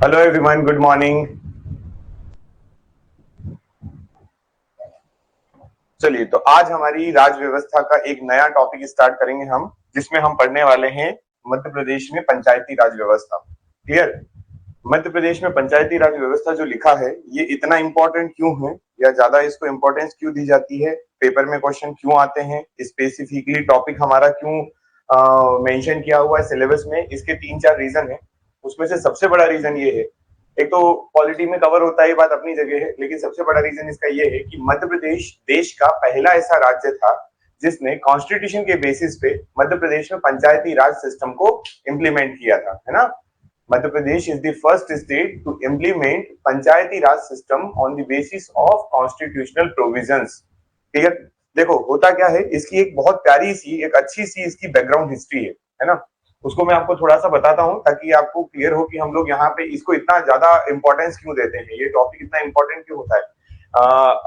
Hello everyone, good morning. चलिए, तो आज हमारी राज व्यवस्था का एक नया टॉपिक स्टार्ट करेंगे हम, जिसमें हम पढ़ने वाले हैं मध्य प्रदेश में पंचायती राज व्यवस्था। क्लियर? मध्य प्रदेश में पंचायती राज व्यवस्था जो लिखा है, ये इतना इंपॉर्टेंट क्यों है या ज्यादा इसको इंपॉर्टेंस क्यों दी जाती है, पेपर में क्वेश्चन क्यों आते हैं, स्पेसिफिकली टॉपिक हमारा क्यों मेंशन किया हुआ है सिलेबस में, इसके तीन चार रीजन है। उसमें से सबसे बड़ा रीजन ये है, एक तो पॉलिटी में कवर होता है, ये बात अपनी जगह है, लेकिन सबसे बड़ा रीजन इसका ये है कि मध्य प्रदेश देश का पहला ऐसा राज्य था जिसने कॉन्स्टिट्यूशन के बेसिस पे मध्य प्रदेश में पंचायती राज सिस्टम को इम्प्लीमेंट किया था, है ना। Madhya Pradesh is the first state to implement panchayati raj system on the basis of constitutional provisions. Clear? देखो होता क्या है, इसकी एक बहुत प्यारी सी, एक अच्छी सी इसकी बैकग्राउंड हिस्ट्री है ना। उसको मैं आपको थोड़ा सा बताता हूँ ताकि आपको क्लियर हो कि हम लोग यहाँ पे इसको इतना ज्यादा इंपॉर्टेंस क्यों देते हैं, ये टॉपिक इतना इंपॉर्टेंट क्यों होता है।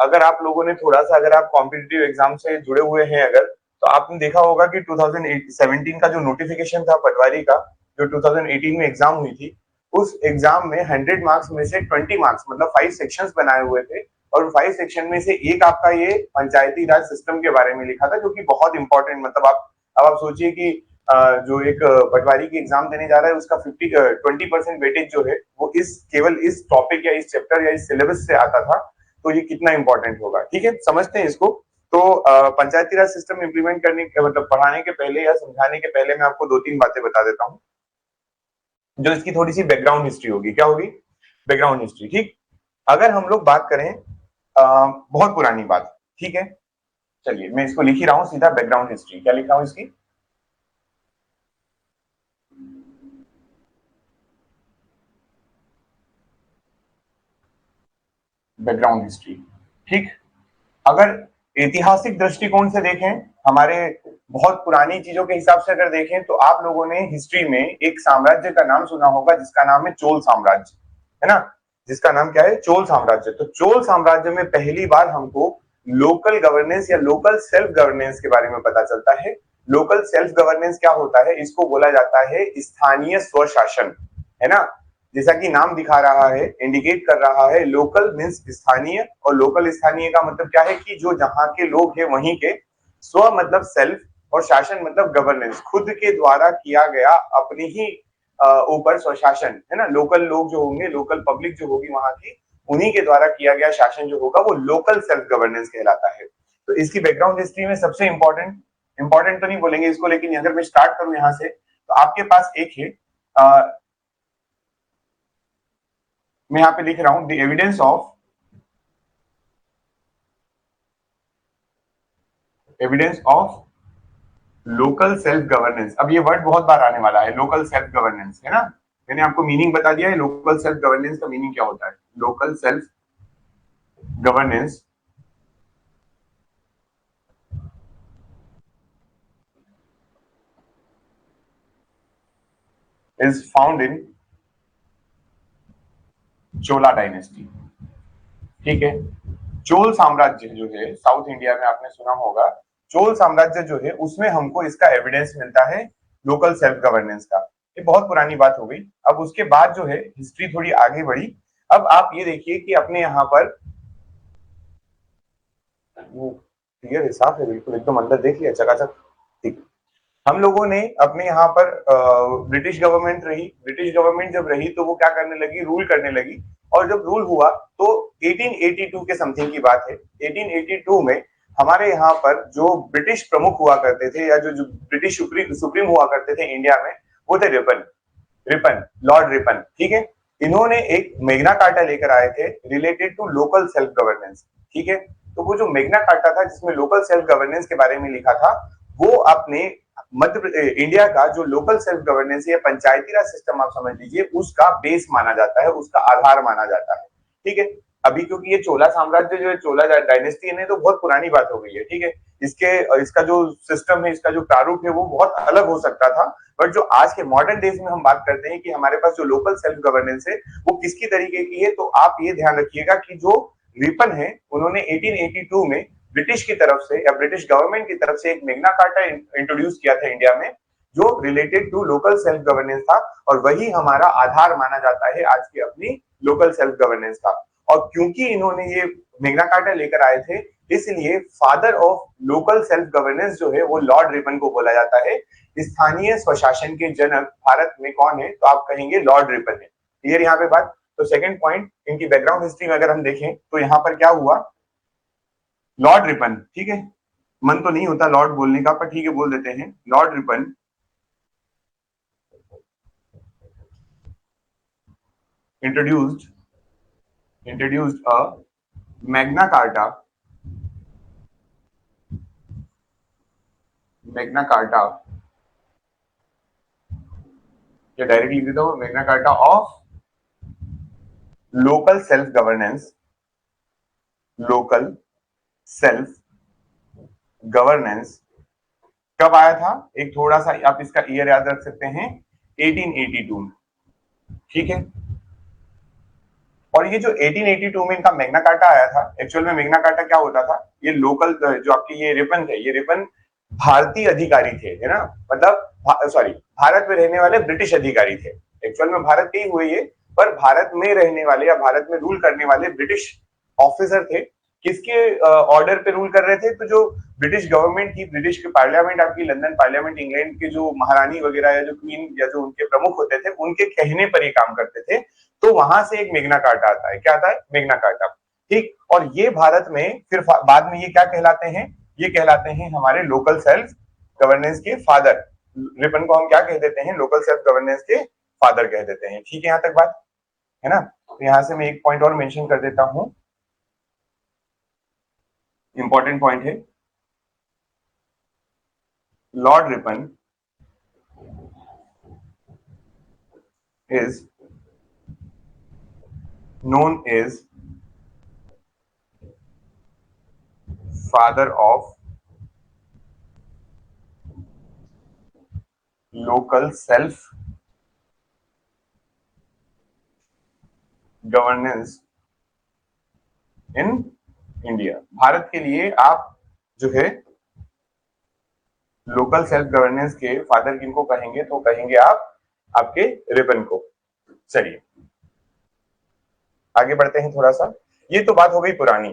अगर आप लोगों ने थोड़ा सा, अगर आप कॉम्पिटिटिव एग्जाम से जुड़े हुए हैं अगर, तो आपने देखा होगा कि 2017 का जो नोटिफिकेशन था पटवारी का, जो 2018 में एग्जाम हुई थी, उस एग्जाम में 100 मार्क्स में से 20 मार्क्स मतलब 5 सेक्शंस बनाए हुए थे, और 5 सेक्शन में से एक आपका ये पंचायती राज सिस्टम के बारे में लिखा था, जो कि बहुत इंपॉर्टेंट, मतलब आप सोचिए कि जो एक पटवारी की एग्जाम देने जा रहा है उसका 20% वेटेज जो है वो इस केवल इस टॉपिक या इस चैप्टर या इस सिलेबस से आता था, तो ये कितना इंपॉर्टेंट होगा। ठीक है, समझते हैं इसको। तो पंचायती राज सिस्टम इंप्लीमेंट करने के मतलब पढ़ाने के पहले या समझाने के पहले मैं आपको दो तीन बातें बता देता हूँ, जो इसकी थोड़ी सी बैकग्राउंड हिस्ट्री होगी। क्या होगी? Background history. ठीक, अगर हम लोग बात करें बहुत पुरानी बात, ठीक है, चलिए मैं इसको लिख ही रहा हूं सीधा, बैकग्राउंड हिस्ट्री। क्या लिख रहा हूं इसकी? Background history. ठीक, अगर ऐतिहासिक दृष्टिकोण से देखें, हमारे बहुत पुरानी चीजों के हिसाब से अगर देखें, तो आप लोगों ने हिस्ट्री में एक साम्राज्य का नाम सुना होगा जिसका नाम है चोल साम्राज्य, है ना। जिसका नाम क्या है? चोल साम्राज्य। तो चोल साम्राज्य में पहली बार हमको लोकल गवर्नेंस या लोकल सेल्फ गवर्नेंस के बारे में पता चलता है। लोकल सेल्फ गवर्नेंस क्या होता है? इसको बोला जाता है स्थानीय स्वशासन, है ना। जैसा कि नाम दिखा रहा है, इंडिकेट कर रहा है, लोकल मीन्स स्थानीय, और लोकल स्थानीय का मतलब क्या है कि जो जहां के लोग हैं वहीं के, स्व मतलब सेल्फ, और शासन मतलब गवर्नेंस, खुद के द्वारा किया गया अपनी ही ऊपर स्वशासन, है ना। लोकल लोग जो होंगे, लोकल पब्लिक जो होगी वहां की, उन्हीं के द्वारा किया गया शासन जो होगा वो लोकल सेल्फ गवर्नेंस कहलाता है। तो इसकी बैकग्राउंड हिस्ट्री में सबसे इंपॉर्टेंट तो नहीं बोलेंगे इसको, लेकिन अगर मैं स्टार्ट करूं यहां से, तो आपके पास एक है, मैं यहाँ पे लिख रहा हूं, the evidence of local self governance. अब ये वर्ड बहुत बार आने वाला है, लोकल सेल्फ गवर्नेंस, है ना। मैंने आपको मीनिंग बता दिया है, लोकल सेल्फ गवर्नेंस का मीनिंग क्या होता है। Local self governance is found in Chola dynasty. ठीक है, चोल साम्राज्य जो है, साउथ इंडिया में आपने सुना होगा, चोल साम्राज्य जो है उसमें हमको इसका एविडेंस मिलता है लोकल सेल्फ गवर्नेंस का। ये बहुत पुरानी बात हो गई। अब उसके बाद जो है हिस्ट्री थोड़ी आगे बढ़ी। अब आप ये देखिए कि अपने यहाँ पर वो क्लियर है, साफ है बिल्कुल, एकदम अंदर देख लिया चकाचक। ठीक, हम लोगों ने अपने यहाँ पर ब्रिटिश गवर्नमेंट रही। ब्रिटिश गवर्नमेंट जब रही तो वो क्या करने लगी? रूल करने लगी। और जब रूल हुआ तो 1882 के समथिंग की बात है, 1882 में हमारे यहाँ पर जो ब्रिटिश प्रमुख हुआ करते थे, या जो ब्रिटिश सुप्रीम हुआ करते थे इंडिया में, वो थे रिपन। Ripon, Lord Ripon. ठीक है, इन्होंने एक मेग्ना कार्टा लेकर आए थे related to local self governance. ठीक है, तो वो जो मेग्ना कार्टा था जिसमें लोकल सेल्फ गवर्नेंस के बारे में लिखा था, वो अपने इंडिया का जो लोकल सेल्फ गवर्नेंस या पंचायती राज सिस्टम आप समझ लीजिए, उसका बेस माना जाता है, उसका आधार माना जाता है। ठीक है, अभी क्योंकि ये चोला साम्राज्य जो है, चोला डायनेस्टी है, तो बहुत पुरानी बात हो गई है। ठीक है, इसका जो सिस्टम है, इसका जो प्रारूप है, वो बहुत अलग हो सकता था। बट जो आज के मॉडर्न डेज में हम बात करते हैं कि हमारे पास जो लोकल सेल्फ गवर्नेंस है वो किसकी तरीके की है, तो आप ये ध्यान रखिएगा कि जो रिपन है, उन्होंने 1882 में ब्रिटिश की तरफ से या ब्रिटिश गवर्नमेंट की तरफ से एक मेग्ना कार्टा इंट्रोड्यूस किया था इंडिया में, जो related to local self governance था, और वही हमारा आधार माना जाता है आज की अपनी लोकल सेल्फ गवर्नेंस का। और क्योंकि इन्होंने ये मैग्ना कार्टा लेकर आए थे, इसलिए father of local self governance जो है वो लॉर्ड रिपन को बोला जाता है। स्थानीय स्वशासन के जनक भारत में कौन है, तो आप कहेंगे लॉर्ड रिपन है। क्लियर यहाँ पे बात। तो सेकंड पॉइंट, इनकी बैकग्राउंड हिस्ट्री में अगर हम देखें तो यहाँ पर क्या हुआ, लॉर्ड रिपन, ठीक है, मन तो नहीं होता लॉर्ड बोलने का, पर ठीक है बोल देते हैं, Lord Ripon introduced a Magna Carta या डायरेक्टली लिख देता हूं, Magna carta of local self governance कब आया था, एक थोड़ा सा आप इसका ईयर याद रख सकते हैं, 1882, ठीक है। और ये जो 1882 में इनका मैग्ना कार्टा आया था, एक्चुअल में मैग्ना कार्टा क्या होता था, ये लोकल जो आपके ये रिपन थे, ये रिपन भारतीय अधिकारी थे, है ना, मतलब सॉरी भारत में रहने वाले ब्रिटिश अधिकारी थे। एक्चुअल में भारत के ही हुए ये, पर भारत में रहने वाले या भारत में रूल करने वाले ब्रिटिश ऑफिसर थे। किसके ऑर्डर पे रूल कर रहे थे, तो जो ब्रिटिश गवर्नमेंट की, ब्रिटिश के पार्लियामेंट, आपकी लंदन पार्लियामेंट, इंग्लैंड के जो महारानी वगैरह या जो क्वीन या जो उनके प्रमुख होते थे, उनके कहने पर ये काम करते थे। तो वहां से एक मैग्ना कार्टा आता है। क्या आता है, मैग्ना कार्टा, ठीक। और ये भारत में फिर बाद में ये क्या कहलाते हैं, ये कहलाते हैं हमारे लोकल सेल्फ गवर्नेंस के फादर। रिपन को हम क्या कह देते हैं, लोकल सेल्फ गवर्नेंस के फादर कह देते हैं, ठीक है, यहां तक बात है ना। तो यहां से मैं एक पॉइंट और मेंशन कर देता हूं, इंपॉर्टेंट पॉइंट है, Lord Ripon is known as father of local self governance in India. Bharat के लिए आप जो है लोकल सेल्फ गवर्नेंस के फादर किनको कहेंगे, तो कहेंगे आप आपके रिपन को। चलिए आगे बढ़ते हैं थोड़ा सा। ये तो बात हो गई पुरानी।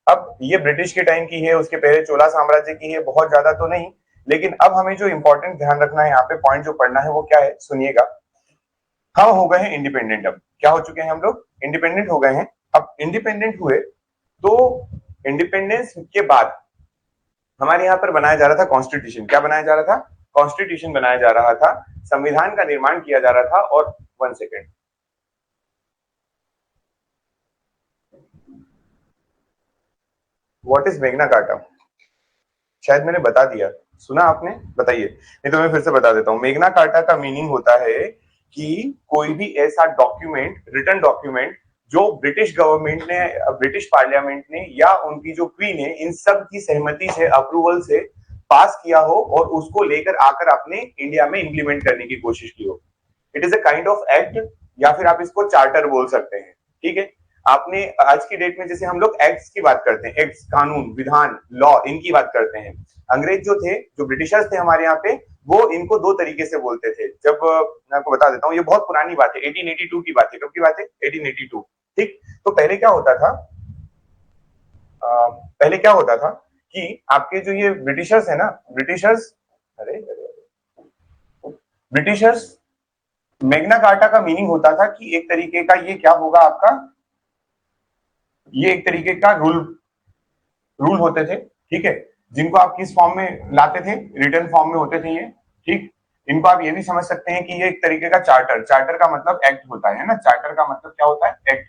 अब ये ब्रिटिश के टाइम की है, उसके पहले चोला साम्राज्य की है, बहुत ज्यादा तो नहीं, लेकिन अब हमें जो इंपॉर्टेंट ध्यान रखना है यहाँ पे, पॉइंट जो पढ़ना है वो क्या है, सुनिएगा। हम हो गए हैं इंडिपेंडेंट, अब क्या हो चुके हैं हम लोग, इंडिपेंडेंट हो गए हैं। अब इंडिपेंडेंट हुए तो इंडिपेंडेंस के बाद हमारे यहाँ पर बनाया जा रहा था कॉन्स्टिट्यूशन। क्या बनाया जा रहा था, कॉन्स्टिट्यूशन बनाया जा रहा था, संविधान का निर्माण किया जा रहा था। और 1 second, what is Magna carta, शायद मैंने बता दिया, सुना आपने, बताइए, नहीं तो मैं फिर से बता देता हूं। मैग्ना कार्टा का मीनिंग होता है कि कोई भी ऐसा डॉक्यूमेंट, रिटन डॉक्यूमेंट, जो ब्रिटिश गवर्नमेंट ने, ब्रिटिश पार्लियामेंट ने या उनकी जो क्वीन है, इन सब की सहमति से, अप्रूवल से पास किया हो और उसको लेकर आकर आपने इंडिया में इंप्लीमेंट करने की कोशिश की हो। It is a kind of act, या फिर आप इसको चार्टर बोल सकते हैं, ठीक है। आपने आज की डेट में जैसे हम लोग एक्ट्स की बात करते हैं, एक्ट्स, कानून, विधान, लॉ, इनकी बात करते हैं। अंग्रेज जो थे, जो ब्रिटिशर्स थे हमारे यहाँ पे, वो इनको दो तरीके से बोलते थे। जब मैं आपको बता देता हूँ, ये बहुत पुरानी बात है, 1882 की बात है। कब की बात है, 1882, ठीक। तो पहले क्या होता था, पहले क्या होता था कि आपके जो ये ब्रिटिशर्स है ना, ब्रिटिशर्स, ब्रिटिशर्स, मैग्ना कार्टा का मीनिंग होता था कि एक तरीके का ये क्या होगा आपका, ये एक तरीके का रूल होते थे, ठीक है, जिनको आप किस फॉर्म में लाते थे, रिटर्न फॉर्म में होते थे ये, ठीक। इनको आप ये भी समझ सकते हैं कि ये एक तरीके का चार्टर, चार्टर का मतलब एक्ट होता है ना, चार्टर का मतलब क्या होता है, एक्ट।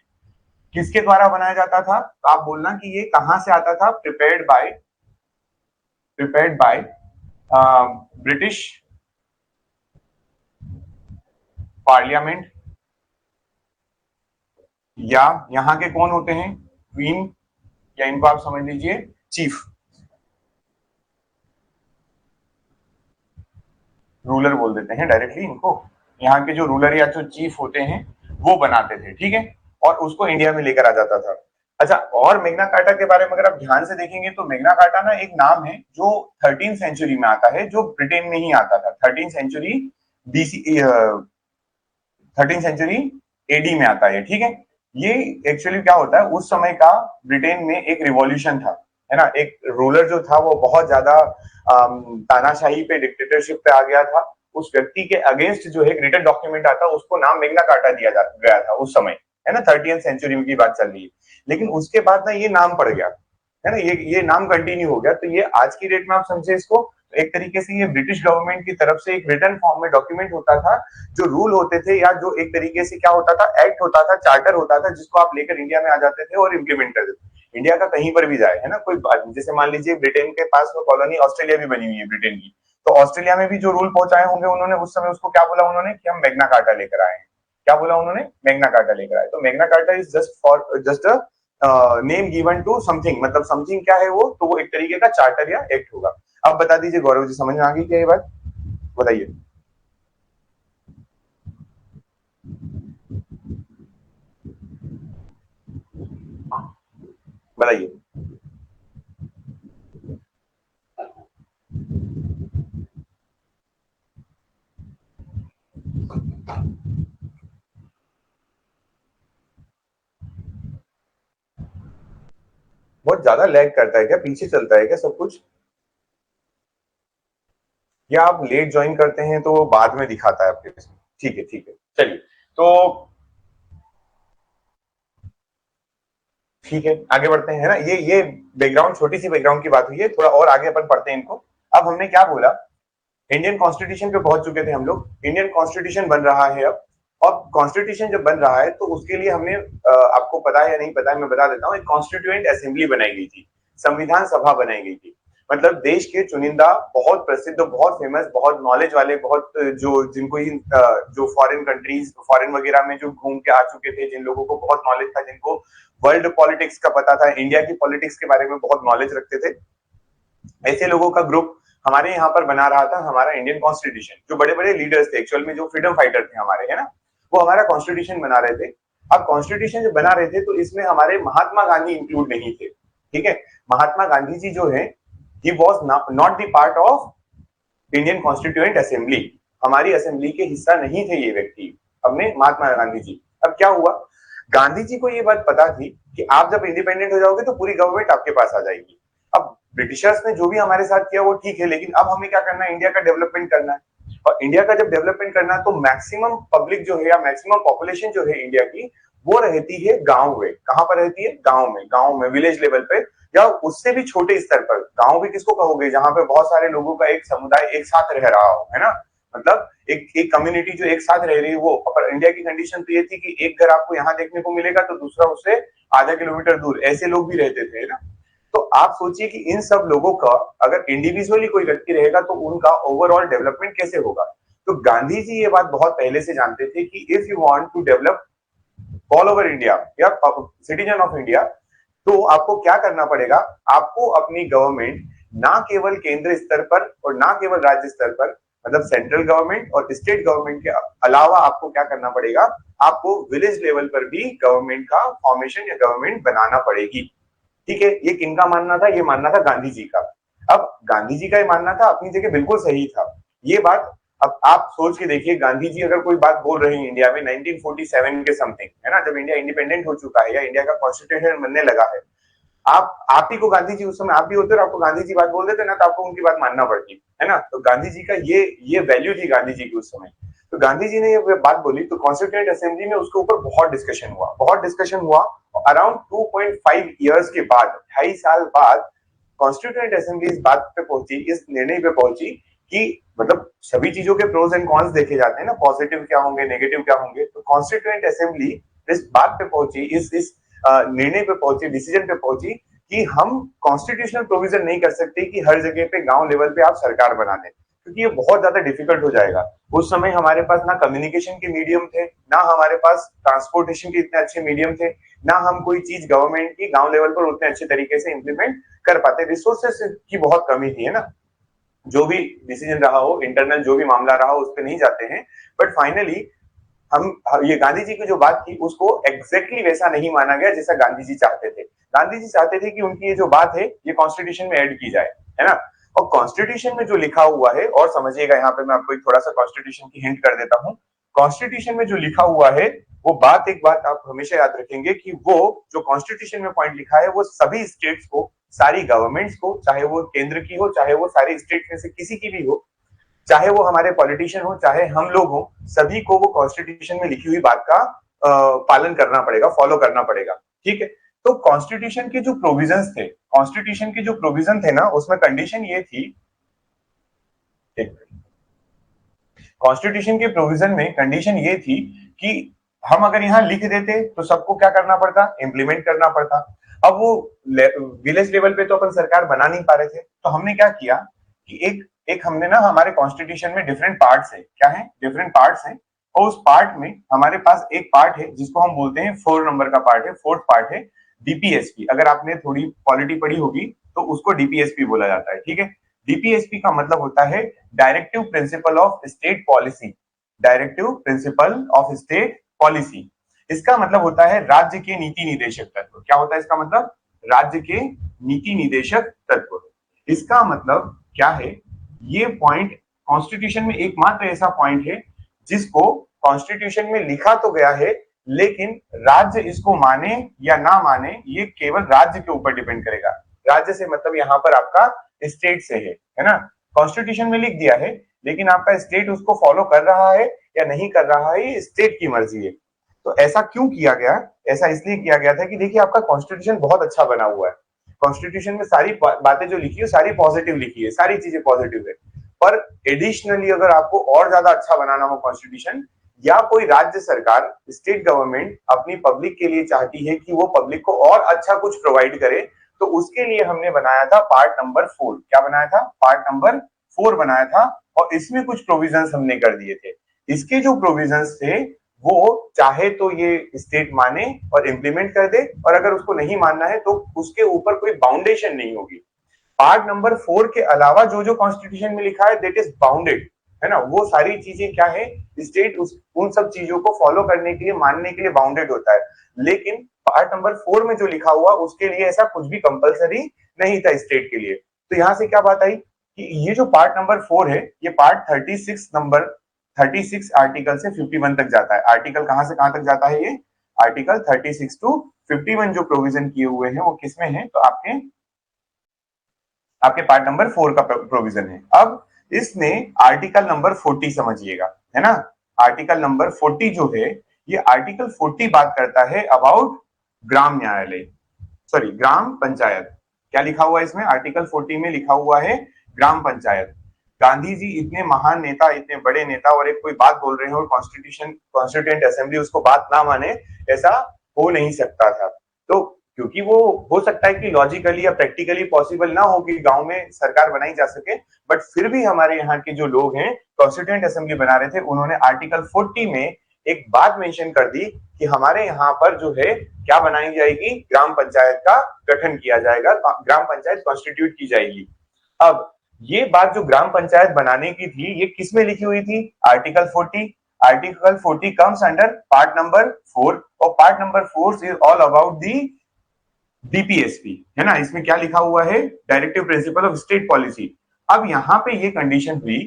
किसके द्वारा बनाया जाता था, तो आप बोलना कि ये कहां से आता था, प्रिपेयर्ड बाय ब्रिटिश पार्लियामेंट, या यहाँ के कौन होते हैं, क्वीन, या इनको आप समझ लीजिए चीफ, रूलर बोल देते हैं डायरेक्टली इनको। यहाँ के जो रूलर या जो चीफ होते हैं वो बनाते थे, ठीक है, और उसको इंडिया में लेकर आ जाता था। अच्छा, और मैग्ना कार्टा के बारे में अगर आप ध्यान से देखेंगे तो मैग्ना कार्टा ना एक नाम है जो 13th सेंचुरी में आता है, जो ब्रिटेन में ही आता था। 13th century BC, 13th century AD में आता है, ठीक है। ये एक्चुअली क्या होता है, उस समय का ब्रिटेन में एक रिवॉल्यूशन था, है ना। एक रूलर जो था वो बहुत ज्यादा तानाशाही पे, डिक्टेटरशिप पे आ गया था। उस व्यक्ति के अगेंस्ट जो है रिटन डॉक्यूमेंट आता, उसको नाम मैग्ना कार्टा दिया गया था उस समय, है ना। 13th सेंचुरी की बात चल रही है। लेकिन उसके बाद ना ये नाम पड़ गया, है ना। ये नाम कंटिन्यू हो गया। तो ये आज की डेट में आप समझे इसको, एक तरीके से ये ब्रिटिश गवर्नमेंट की तरफ से एक रिटन फॉर्म में डॉक्यूमेंट होता था, जो रूल होते थे, या जो एक तरीके से क्या होता था, एक्ट होता था, चार्टर होता था, जिसको आप लेकर इंडिया में आ जाते थे और इम्प्लीमेंट कर देते थे। इंडिया का कहीं पर भी जाए, है ना, कोई जैसे मान लीजिए ब्रिटेन के पास वो कॉलोनी ऑस्ट्रेलिया भी बनी हुई है ब्रिटेन की, तो ऑस्ट्रेलिया में भी जो रूल पहुंचाए होंगे उन्होंने, उस समय उसको क्या बोला उन्होंने कि हम मैग्ना कार्टा लेकर आए हैं। क्या बोला उन्होंने? मैग्ना कार्टा लेकर आए। तो Magna Carta is just a name given to something, मतलब समथिंग क्या है वो, तो वो एक तरीके का चार्टर या एक्ट होगा। अब बता दीजिए गौरव जी, समझ में आ गई क्या ये बात? बताइए। बताइए। बहुत ज्यादा लैग करता है क्या? पीछे चलता है क्या सब कुछ? या आप लेट ज्वाइन करते हैं तो बाद में दिखाता है आपके इसमें? ठीक है, ठीक है, चलिए। तो ठीक है, आगे बढ़ते हैं, है ना। ये बैकग्राउंड, छोटी सी बैकग्राउंड की बात हुई है, थोड़ा और आगे अपन पढ़ते हैं इनको। अब हमने क्या बोला, इंडियन कॉन्स्टिट्यूशन पे पहुंच चुके थे हम लोग। इंडियन कॉन्स्टिट्यूशन बन रहा है अब। और कॉन्स्टिट्यूशन जब बन रहा है तो उसके लिए हमने आपको पता है या नहीं पता है, मैं बता देता हूँ, एक कॉन्स्टिट्यूएंट असेंबली बनाई गई थी, संविधान सभा बनाई गई थी। मतलब देश के चुनिंदा, बहुत प्रसिद्ध, बहुत फेमस, बहुत नॉलेज वाले, बहुत जो जिनको ही जो फॉरेन कंट्रीज, फॉरेन वगैरह में जो घूम के आ चुके थे, जिन लोगों को बहुत नॉलेज था, जिनको वर्ल्ड पॉलिटिक्स का पता था, इंडिया की पॉलिटिक्स के बारे में बहुत नॉलेज रखते थे, ऐसे लोगों का ग्रुप हमारे यहाँ पर बना रहा था हमारा इंडियन कॉन्स्टिट्यूशन। जो बड़े बड़े लीडर्स थे एक्चुअल में, जो फ्रीडम फाइटर थे हमारे, है ना, वो हमारा कॉन्स्टिट्यूशन बना रहे थे। अब कॉन्स्टिट्यूशन जब बना रहे थे तो इसमें हमारे महात्मा गांधी इंक्लूड नहीं थे, ठीक है। महात्मा गांधी जी जो है, he was not the part of Indian constituent assembly. हमारी असेंबली के हिस्सा नहीं थे ये व्यक्ति, अपने महात्मा गांधी जी। अब क्या हुआ, गांधी जी को ये बात पता थी कि आप जब इंडिपेंडेंट हो जाओगे तो पूरी गवर्नमेंट आपके पास आ जाएगी। अब ब्रिटिशर्स ने जो भी हमारे साथ किया वो ठीक है, लेकिन अब हमें क्या करना है, इंडिया का डेवलपमेंट करना है। और इंडिया का जब डेवलपमेंट करना है तो मैक्सिमम पब्लिक जो है, या मैक्सिमम पॉपुलेशन जो है इंडिया की, वो रहती है गांव में। कहां पर रहती है? गांव में, विलेज लेवल पे, या उससे भी छोटे स्तर पर। गांव भी किसको कहोगे? जहां पे बहुत सारे लोगों का एक समुदाय एक साथ रह रहा हो, है ना। मतलब एक एक कम्युनिटी जो एक साथ रह रही है वो। पर इंडिया की कंडीशन तो ये थी कि एक घर आपको यहाँ देखने को मिलेगा तो दूसरा उससे आधा किलोमीटर दूर, ऐसे लोग भी रहते थे, ना। तो आप सोचिए कि इन सब लोगों का अगर इंडिविजुअली कोई व्यक्ति रहेगा तो उनका ओवरऑल डेवलपमेंट कैसे होगा। तो गांधी जी ये बात बहुत पहले से जानते थे कि if you want to develop all over India, या सिटीजन ऑफ इंडिया, तो आपको क्या करना पड़ेगा, आपको अपनी गवर्नमेंट ना केवल केंद्र स्तर पर और ना केवल राज्य स्तर पर, मतलब सेंट्रल गवर्नमेंट और स्टेट गवर्नमेंट के अलावा आपको क्या करना पड़ेगा, आपको विलेज लेवल पर भी गवर्नमेंट का फॉर्मेशन या गवर्नमेंट बनाना पड़ेगी। ठीक है, ये किनका मानना था? ये मानना था गांधी जी का। अब गांधी जी का ये मानना था, अपनी जगह बिल्कुल सही था ये बात। अब आप सोच के देखिए, गांधी जी अगर कोई बात बोल रहे हैं इंडिया में 1947 के समथिंग, है ना, जब इंडिया इंडिपेंडेंट हो चुका है या इंडिया का कॉन्स्टिट्यूशन बनने लगा है, आप ही को गांधी जी, उस समय आप भी होते और आपको गांधी जी बात बोल देते ना, तो आपको उनकी बात मानना पड़ती, है ना। तो गांधी जी का ये वैल्यू थी गांधी जी की उस समय। तो गांधी जी ने ये बात बोली तो कॉन्स्टिट्यूएंट असेंबली में उसके ऊपर बहुत डिस्कशन हुआ, बहुत डिस्कशन हुआ। अराउंड 2.5 इयर्स के बाद, 2.5 साल बाद, कॉन्स्टिट्यूएंट असेंबली इस बात पे पहुंची, इस निर्णय पे पहुंची कि मतलब सभी चीजों के प्रोज एंड कॉन्स देखे जाते हैं ना, पॉजिटिव क्या होंगे, नेगेटिव क्या होंगे। तो कॉन्स्टिट्यूएंट असेंबली इस बात पे पहुंची, इस निर्णय पे पहुंची, डिसीजन पे पहुंची कि हम कॉन्स्टिट्यूशनल प्रोविजन नहीं कर सकते कि हर जगह पे गांव लेवल पे आप सरकार बना दें, क्योंकि ये बहुत ज्यादा डिफिकल्ट हो जाएगा। उस समय हमारे पास ना कम्युनिकेशन के मीडियम थे, ना हमारे पास ट्रांसपोर्टेशन के इतने अच्छे मीडियम थे, ना हम कोई चीज गवर्नमेंट की गांव लेवल पर उतने अच्छे तरीके से इंप्लीमेंट कर पाते। रिसोर्सेस की बहुत कमी थी, है ना। जो भी डिसीजन रहा हो, इंटरनल जो भी मामला रहा हो, उस पर नहीं जाते हैं, बट फाइनली ये गांधी जी की जो बात थी उसको एग्जैक्टली वैसा नहीं माना गया जैसा गांधी जी चाहते थे। गांधी जी चाहते थे कि उनकी ये जो बात है ये कॉन्स्टिट्यूशन में ऐड की जाए, है ना। और कॉन्स्टिट्यूशन में जो लिखा हुआ है, और समझिएगा यहाँ पे मैं आपको एक थोड़ा सा कॉन्स्टिट्यूशन की हिंट कर देता हूँ। कॉन्स्टिट्यूशन में जो लिखा हुआ है वो बात, एक बात आप हमेशा याद रखेंगे कि वो जो कॉन्स्टिट्यूशन में पॉइंट लिखा है वो सभी स्टेट्स को, सारी गवर्नमेंट्स को, चाहे वो केंद्र की हो चाहे वो सारे स्टेट में से किसी की भी हो, चाहे वो हमारे पॉलिटिशियन हो चाहे हम लोग हो, सभी को वो कॉन्स्टिट्यूशन में लिखी हुई बात का पालन करना पड़ेगा, फॉलो करना पड़ेगा। ठीक है। तो कॉन्स्टिट्यूशन के जो प्रोविजंस थे, कॉन्स्टिट्यूशन के जो प्रोविजन थे ना, उसमें कंडीशन ये थी, कॉन्स्टिट्यूशन के प्रोविजन में कंडीशन ये थी कि हम अगर यहाँ लिख देते तो सबको क्या करना पड़ता, इंप्लीमेंट करना पड़ता। अब वो विलेज लेवल पे तो अपन सरकार बना नहीं पा रहे थे, तो हमने क्या किया कि एक हमने ना, हमारे कॉन्स्टिट्यूशन में डिफरेंट पार्ट्स है, क्या है, डिफरेंट पार्ट्स हैं, और उस पार्ट में हमारे पास एक पार्ट है जिसको हम बोलते हैं 4 नंबर का पार्ट है, फोर्थ पार्ट है डीपीएसपी। अगर आपने थोड़ी पॉलिटी पढ़ी होगी तो उसको डीपीएसपी बोला जाता है। ठीक है। डीपीएसपी का मतलब होता है directive principle of state policy, directive principle of state policy. इसका मतलब होता है राज्य के नीति निदेशक तत्व। क्या होता है इसका मतलब, राज्य के नीति निदेशक तत्व। इसका मतलब क्या है, ये पॉइंट कॉन्स्टिट्यूशन में एकमात्र ऐसा पॉइंट है जिसको कॉन्स्टिट्यूशन में लिखा तो गया है, लेकिन राज्य इसको माने या ना माने ये केवल राज्य के ऊपर डिपेंड करेगा। राज्य से मतलब यहाँ पर आपका स्टेट से है ना। कॉन्स्टिट्यूशन में लिख दिया है, लेकिन आपका स्टेट उसको फॉलो कर रहा है या नहीं कर रहा है, ये स्टेट की मर्जी है। तो ऐसा क्यों किया गया, ऐसा इसलिए किया गया था कि देखिए आपका कॉन्स्टिट्यूशन बहुत अच्छा बना हुआ है, कॉन्स्टिट्यूशन में सारी बातें जो लिखी है सारी पॉजिटिव लिखी है, सारी चीजें पॉजिटिव है। पर एडिशनली अगर आपको और ज्यादा अच्छा बनाना हो कॉन्स्टिट्यूशन, या कोई राज्य सरकार, स्टेट गवर्नमेंट अपनी पब्लिक के लिए चाहती है कि वो पब्लिक को और अच्छा कुछ प्रोवाइड करे, तो उसके लिए हमने बनाया था पार्ट नंबर 4। क्या बनाया था, पार्ट नंबर 4 बनाया था, और इसमें कुछ प्रोविजंस हमने कर दिए थे। इसके जो प्रोविजंस थे वो चाहे तो ये स्टेट माने और इंप्लीमेंट कर दे, और अगर उसको नहीं मानना है तो उसके ऊपर कोई बाउंडेशन नहीं होगी। पार्ट नंबर 4 के अलावा जो जो कॉन्स्टिट्यूशन में लिखा है दैट इज बाउंडेड, है ना। वो सारी चीजें क्या है, स्टेट उन सब चीजों को फॉलो करने के लिए, मानने के लिए बाउंडेड होता है। लेकिन पार्ट नंबर 4 में जो लिखा हुआ उसके लिए ऐसा कुछ भी कंपलसरी नहीं था स्टेट के लिए। तो यहां से क्या बात आई कि ये जो पार्ट नंबर 4 है ये पार्ट 36 आर्टिकल से 51 तक जाता है। आर्टिकल कहां से कहां तक जाता है, ये आर्टिकल 36 टू 51 जो प्रोविजन किए हुए हैं वो किसमें है, तो आपके पार्ट नंबर 4 का प्रोविजन है। अब इसमें आर्टिकल नंबर 40 समझिएगा, है ना। आर्टिकल नंबर 40 जो है, ये आर्टिकल 40 बात करता है अबाउट ग्राम न्यायालय, सॉरी ग्राम पंचायत। क्या लिखा हुआ है इसमें, आर्टिकल 40 में लिखा हुआ है ग्राम पंचायत। गांधी जी इतने महान नेता, इतने बड़े नेता, और एक कोई बात बोल रहे हैं और कॉन्स्टिट्यूएंट असेंबली उसको बात ना माने, ऐसा हो नहीं सकता था। तो क्योंकि वो हो सकता है कि लॉजिकली या प्रैक्टिकली पॉसिबल ना हो कि गांव में सरकार बनाई जा सके, बट फिर भी हमारे यहाँ के जो लोग हैं कॉन्स्टिट्यूएंट असेंबली बना रहे थे, उन्होंने आर्टिकल 40 में एक बात मेंशन कर दी कि हमारे यहाँ पर जो है क्या बनाई जाएगी, ग्राम पंचायत का गठन किया जाएगा, ग्राम पंचायत कॉन्स्टिट्यूट की जाएगी। अब ये बात जो ग्राम पंचायत बनाने की थी ये किस में लिखी हुई थी, article 40। Article 40 comes under part number 4, और part number 4 is all about the DPSP, है ना। इसमें क्या लिखा हुआ है, directive principle of state policy. अब यहाँ पे ये कंडीशन हुई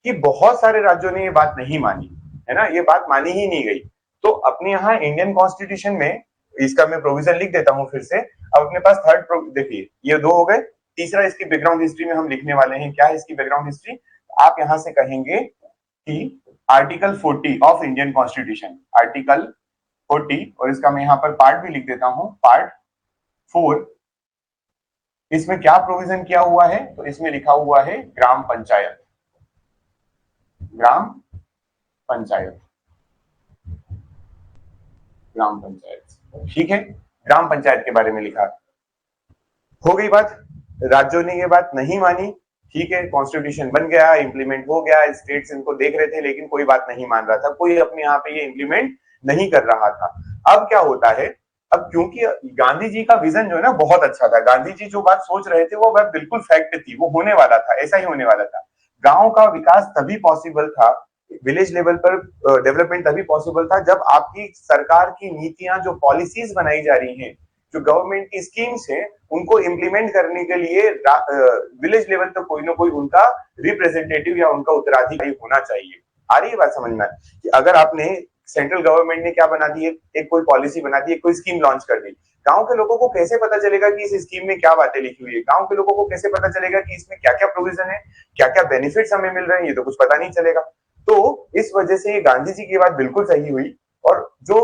कि बहुत सारे राज्यों ने ये बात नहीं मानी, है ना, ये बात मानी ही नहीं गई। तो अपने यहाँ इंडियन कॉन्स्टिट्यूशन में इसका मैं प्रोविजन लिख देता हूं फिर से। अब अपने पास थर्ड, देखिए ये 2 हो गए, तीसरा इसकी बैकग्राउंड हिस्ट्री में हम लिखने वाले हैं। क्या है इसकी बैकग्राउंड हिस्ट्री, आप यहां से कहेंगे कि article 40 of Indian constitution, article 40, और इसका मैं यहाँ पर पार्ट भी लिख देता हूं, पार्ट 4। इसमें क्या प्रोविजन किया हुआ है, तो इसमें लिखा हुआ है ग्राम पंचायत, ग्राम पंचायत, ग्राम पंचायत। ठीक है, ग्राम पंचायत के बारे में लिखा। हो गई बात, राज्यों ने ये बात नहीं मानी, ठीक है, कॉन्स्टिट्यूशन बन गया, इंप्लीमेंट हो गया, स्टेट्स इनको देख रहे थे लेकिन कोई बात नहीं मान रहा था, कोई अपने यहाँ पे ये इंप्लीमेंट नहीं कर रहा था। अब क्या होता है, अब क्योंकि गांधी जी का विजन जो है ना बहुत अच्छा था, गांधी जी जो बात सोच रहे थे वो बात बिल्कुल फैक्ट थी, वो होने वाला था, ऐसा ही होने वाला था। गांव का विकास तभी पॉसिबल था, विलेज लेवल पर डेवलपमेंट तभी पॉसिबल था जब आपकी सरकार की नीतियां, जो पॉलिसीज बनाई जा रही हैं, जो गवर्नमेंट की स्कीम्स हैं, उनको इम्प्लीमेंट करने के लिए विलेज लेवल तक कोई ना कोई उनका रिप्रेजेंटेटिव या उनका उत्तराधिकारी होना चाहिए। आ रही है बात समझ में? कि अगर आपने सेंट्रल गवर्नमेंट ने क्या बना दी, एक कोई पॉलिसी बना दी, एक कोई स्कीम लॉन्च कर दी, गांव के लोगों को कैसे पता चलेगा कि इस स्कीम में क्या बातें लिखी हुई है? गांव के लोगों को कैसे पता चलेगा कि इसमें क्या क्या प्रोविजन है, क्या क्या बेनिफिट्स हमें मिल रहे हैं? ये तो कुछ पता नहीं चलेगा। तो इस वजह से ये गांधी जी की बात बिल्कुल सही हुई। और जो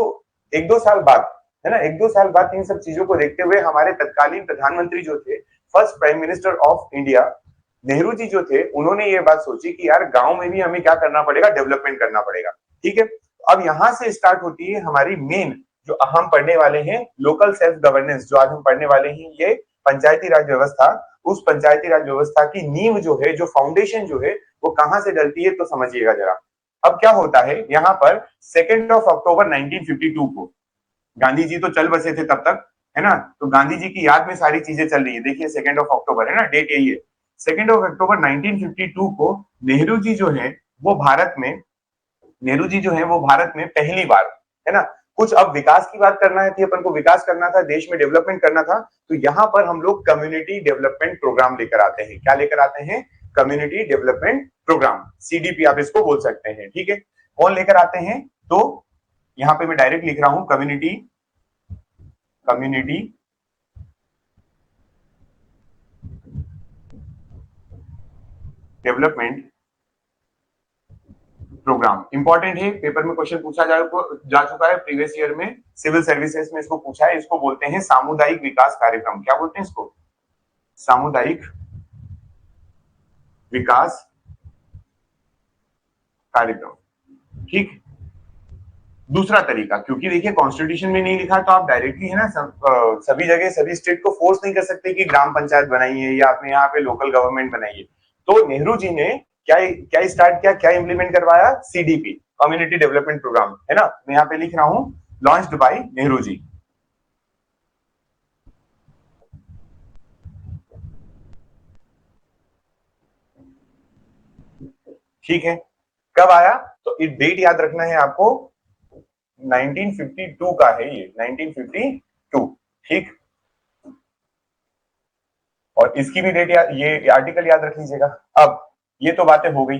एक दो साल बाद, है ना, एक दो साल बाद इन सब चीजों को देखते हुए हमारे तत्कालीन प्रधानमंत्री जो थे, first prime minister of India Nehru ji जो थे, उन्होंने ये बात सोची कि यार गांव में भी हमें क्या करना पड़ेगा, डेवलपमेंट करना पड़ेगा। ठीक है, अब यहां से स्टार्ट होती है हमारी मेन, जो हम पढ़ने वाले हैं, लोकल सेल्फ गवर्नेंस। जो आज हम पढ़ने वाले हैं ये पंचायती राज व्यवस्था, उस पंचायती राज व्यवस्था की नींव जो है, जो फाउंडेशन जो है, वो कहां से डलती है तो समझिएगा जरा। अब क्या होता है यहाँ पर, 2 अक्टूबर 1952 को, गांधी जी तो चल बसे थे तब तक, है ना, तो गांधी जी की याद में सारी चीजें चल रही है। देखिए 2 अक्टूबर है ना, डेट यही है। 2 अक्टूबर 1952 को नेहरू जी जो है वो भारत में, नेहरू जी जो है वो भारत में पहली बार, है ना, कुछ अब विकास की बात करना थी, अपन को विकास करना था, देश में डेवलपमेंट करना था, तो यहाँ पर हम लोग कम्युनिटी डेवलपमेंट प्रोग्राम लेकर आते हैं। क्या लेकर आते हैं? कम्युनिटी डेवलपमेंट प्रोग्राम, सीडीपी आप इसको बोल सकते हैं। ठीक है, कौन लेकर आते हैं? तो यहाँ पे मैं डायरेक्ट लिख रहा हूं, कम्युनिटी डेवलपमेंट प्रोग्राम। इंपॉर्टेंट है, पेपर में क्वेश्चन पूछा जा चुका है प्रीवियस ईयर में, सिविल सर्विसेज में इसको पूछा है। इसको बोलते हैं सामुदायिक विकास कार्यक्रम। क्या बोलते हैं इसको? सामुदायिक विकास कार्यक्रम। ठीक, दूसरा तरीका, क्योंकि देखिए कॉन्स्टिट्यूशन में नहीं लिखा तो आप डायरेक्टली, है ना, सभी जगह सभी स्टेट को फोर्स नहीं कर सकते कि ग्राम पंचायत बनाइए या अपने यहाँ पे लोकल गवर्नमेंट बनाइए। तो नेहरू जी ने क्या क्या स्टार्ट किया, क्या इंप्लीमेंट करवाया? सीडीपी, कम्युनिटी डेवलपमेंट प्रोग्राम, है ना। मैं यहाँ पे लिख रहा हूं, लॉन्च्ड बाय नेहरू जी। ठीक है, कब आया? तो डेट याद रखना है आपको, 1952 का है ये, 1952। ठीक, और इसकी भी डेट ये आर्टिकल याद रख लीजिएगा। अब ये तो बातें हो गई,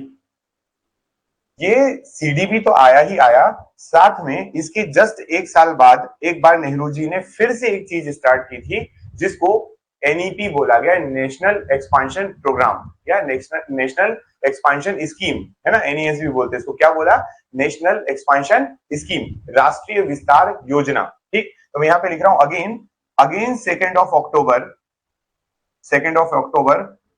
ये सीडीपी तो आया ही आया, साथ में इसके जस्ट एक साल बाद एक बार नेहरू जी ने फिर से एक चीज स्टार्ट की थी, जिसको एनईपी बोला गया, नेशनल एक्सपांशन प्रोग्राम या नेशनल एक्सपांशन स्कीम, है ना, एनईएस भी बोलते हैं इसको। क्या बोला? नेशनल एक्सपांशन स्कीम, राष्ट्रीय विस्तार योजना। ठीक, तो मैं यहाँ पे लिख रहा हूं अगेन 2 अक्टूबर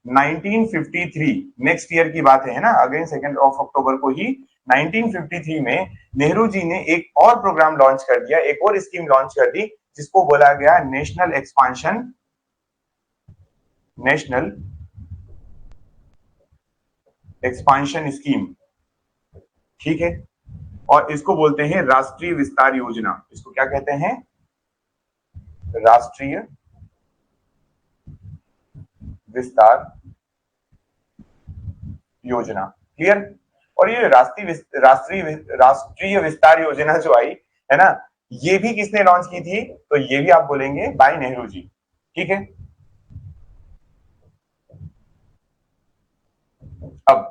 1953, नेक्स्ट ईयर की बात है ना, अगेन 2 अक्टूबर को ही 1953 में नेहरू जी ने एक और प्रोग्राम लॉन्च कर दिया, एक और स्कीम लॉन्च कर दी, जिसको बोला गया नेशनल एक्सपांशन स्कीम। ठीक है, और इसको बोलते हैं राष्ट्रीय विस्तार योजना। इसको क्या कहते हैं? राष्ट्रीय विस्तार योजना। क्लियर? और ये राष्ट्रीय विस्तार योजना जो आई, है ना, ये भी किसने लॉन्च की थी? तो ये भी आप बोलेंगे बाय नेहरू जी। ठीक है, अब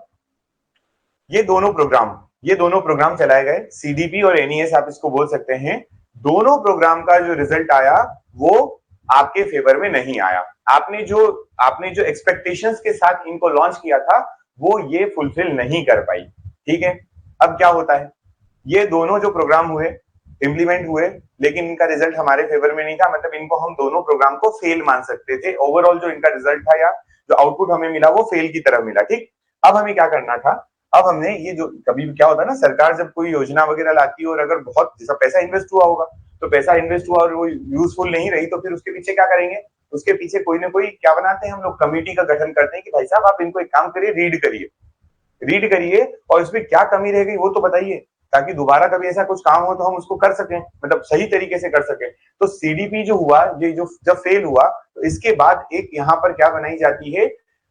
ये दोनों प्रोग्राम चलाए गए, सीडीपी और एनईएस आप इसको बोल सकते हैं। दोनों प्रोग्राम का जो रिजल्ट आया वो आपके फेवर में नहीं आया। आपने जो एक्सपेक्टेशंस के साथ इनको लॉन्च किया था वो ये फुलफिल नहीं कर पाई। ठीक है, अब क्या होता है, ये दोनों जो प्रोग्राम हुए, इंप्लीमेंट हुए, लेकिन इनका रिजल्ट हमारे फेवर में नहीं था। मतलब इनको हम दोनों प्रोग्राम को फेल मान सकते थे। ओवरऑल जो इनका रिजल्ट था या जो आउटपुट हमें मिला वो फेल की तरह मिला। ठीक, अब हमें क्या करना था? अब हमने ये जो कभी क्या होता है ना, सरकार जब कोई योजना वगैरह लाती है और अगर बहुत जैसा पैसा इन्वेस्ट हुआ होगा, तो पैसा इन्वेस्ट हुआ और वो यूजफुल नहीं रही, तो फिर उसके पीछे क्या करेंगे? उसके पीछे कोई ना कोई क्या बनाते हैं हम लोग, कमेटी का गठन करते हैं कि भाई साहब आप इनको एक काम करिए, रीड करिए और इसमें क्या कमी रह गई वो तो बताइए, ताकि दोबारा कभी ऐसा कुछ काम हो तो हम उसको कर सकें, मतलब सही तरीके से कर सकें। तो सीडीपी जो हुआ, ये जो जब फेल हुआ, तो इसके बाद एक यहाँ पर क्या बनाई जाती है,